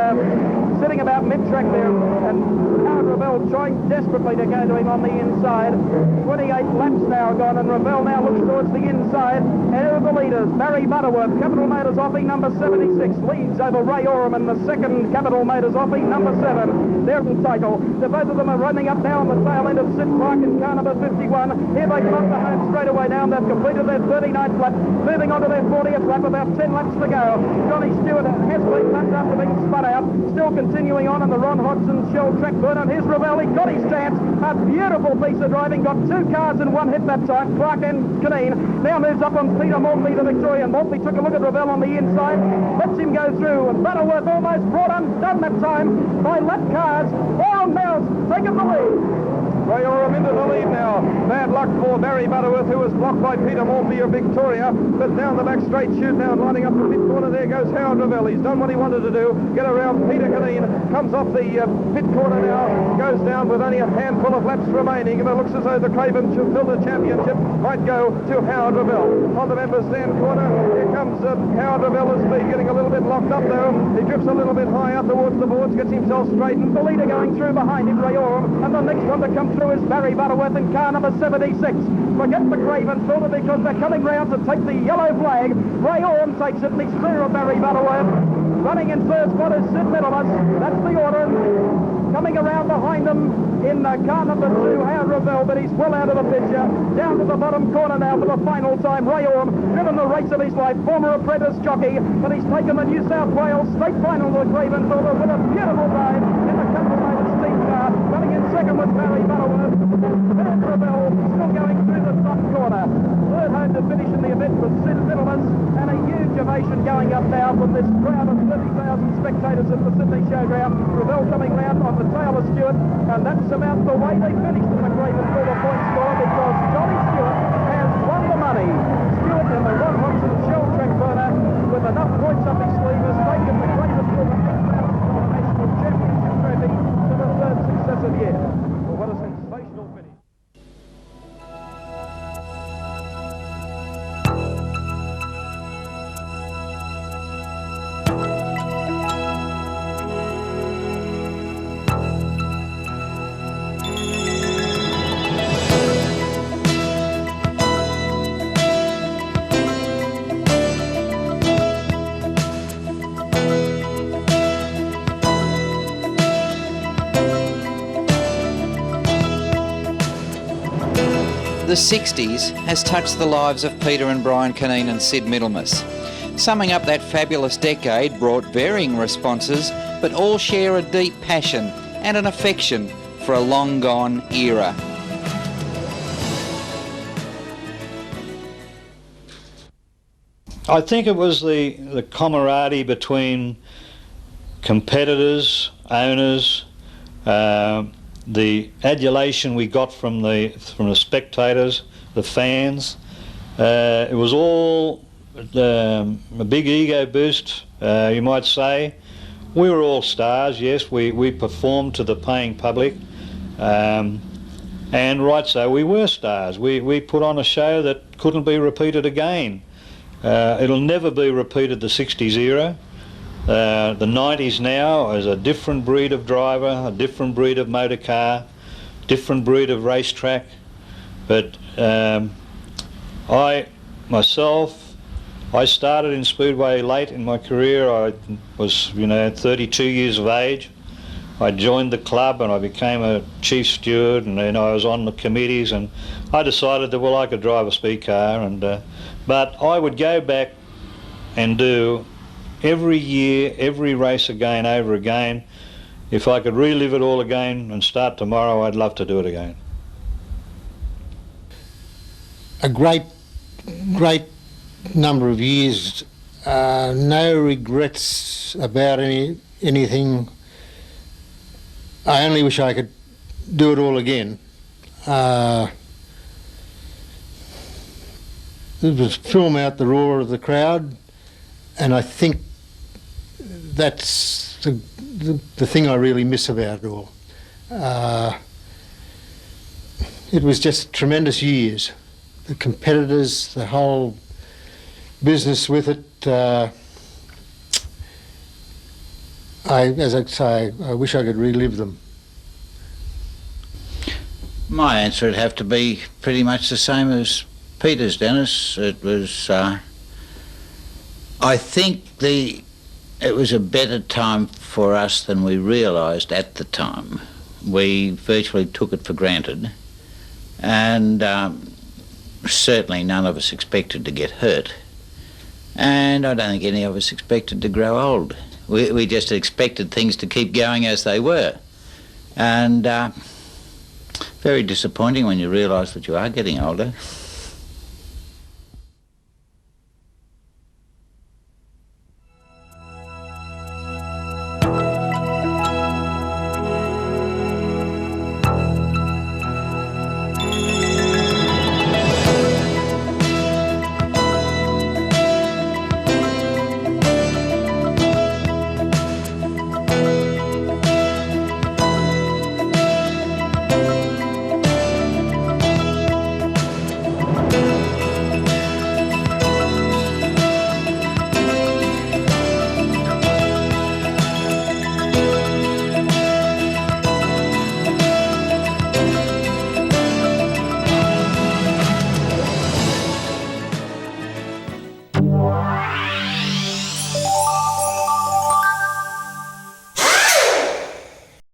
sitting about mid-track there, and Howard Revell trying desperately to go to him on the inside. 28 laps now gone, and Revell now looks towards the inside. And here are the leaders. Barry Butterworth, Capital Motors offing number 76, leads over Ray Oram and the second Capital Motors offing number 7. They're in cycle. The both of them are running up now on the tail end of Sid Clark in car number 51. Here they come up the home straight away now. They've completed their 39th lap, moving on to their 40th lap, about 10 laps to go. Johnny Stewart has been lapped after being spun out, still continuing on in the Ron Hodgson Shell track burn, and here's Revell. He got his chance. A beautiful piece of driving, got 2 cars in one hit that time, Clark and Cunneen. Now moves up on Peter Maltby, the Victorian. Maltby took a look at Revell on the inside, lets him go through, and Butterworth almost brought undone that time by lap cars. Oram now taking the lead. Ray Oram into the lead now. Bad luck for Barry Butterworth, who was blocked by Peter Maltby of Victoria. But down the back straight shoot down, lining up the pit corner. There goes Howard Revell. He's done what he wanted to do. Get around Peter Cunneen. Comes off the pit corner now. Goes down with only a handful of laps remaining. And it looks as though the Craven Filter Championship might go to Howard Revell. On the members' stand corner, here comes Howard Revell. His speed getting a little bit locked up though. He drifts a little bit higher towards the boards, gets himself straightened. The leader going through behind him, Ray Oram. And the next one to come through is Barry Butterworth in car number 76. Forget the Craven Filter because they're coming round to take the yellow flag. Ray Oram takes it and he's clear of Barry Butterworth. Running in third spot is Sid Middlemass. That's the order. Coming around behind them in car number 2, Howard Revell, but he's well out of the picture. Down to the bottom corner now for the final time. Ray Oram, driven the race of his life, former apprentice jockey, but he's taken the New South Wales state final of the Craven Filter with a beautiful dive in the Capital Motors Speedcar. Running in second was Barry Butterworth. Howard Revell still going through the top corner. Third home to finish in the event was Sid Middlemass, and a huge ovation going up now from this crowd of 30,000 spectators at the Sydney Showground. Revell coming round on the tail of Stewart, and that's about the way they finished in the Craven Filter point score, because Johnny Stewart has won the money. Stewart in the Ron Hodgson Shell track burner with enough points up his sleeve has taken the Craven Filter National Championship trophy for the 3rd successive year. Well, what a sensational finish. The 60s has touched the lives of Peter and Brian Cunneen and Sid Middlemass. Summing up that fabulous decade brought varying responses, but all share a deep passion and an affection for a long-gone era. I think it was the camaraderie between competitors, owners, the adulation we got from the spectators, the fans. It was all a big ego boost, you might say. We were all stars, yes. We performed to the paying public, and right so we were stars. We put on a show that couldn't be repeated again. It'll never be repeated, the 60s era. The 90s now is a different breed of driver, a different breed of motor car, different breed of racetrack. But I started in Speedway late in my career. I was, 32 years of age. I joined the club and I became a chief steward, and then I was on the committees, and I decided that, well, I could drive a speed car, but I would go back and do every year, every race again, over again. If I could relive it all again and start tomorrow, I'd love to do it again. A great number of years, no regrets about anything. I only wish I could do it all again. it was film out the roar of the crowd, and I think that's the thing I really miss about it all. It was just tremendous years. The competitors, the whole business with it. As I say, I wish I could relive them. My answer would have to be pretty much the same as Peter's, Dennis. It was, I think it was a better time for us than we realised at the time. We virtually took it for granted, and certainly none of us expected to get hurt, and I don't think any of us expected to grow old. We just expected things to keep going as they were, and very disappointing when you realise that you are getting older.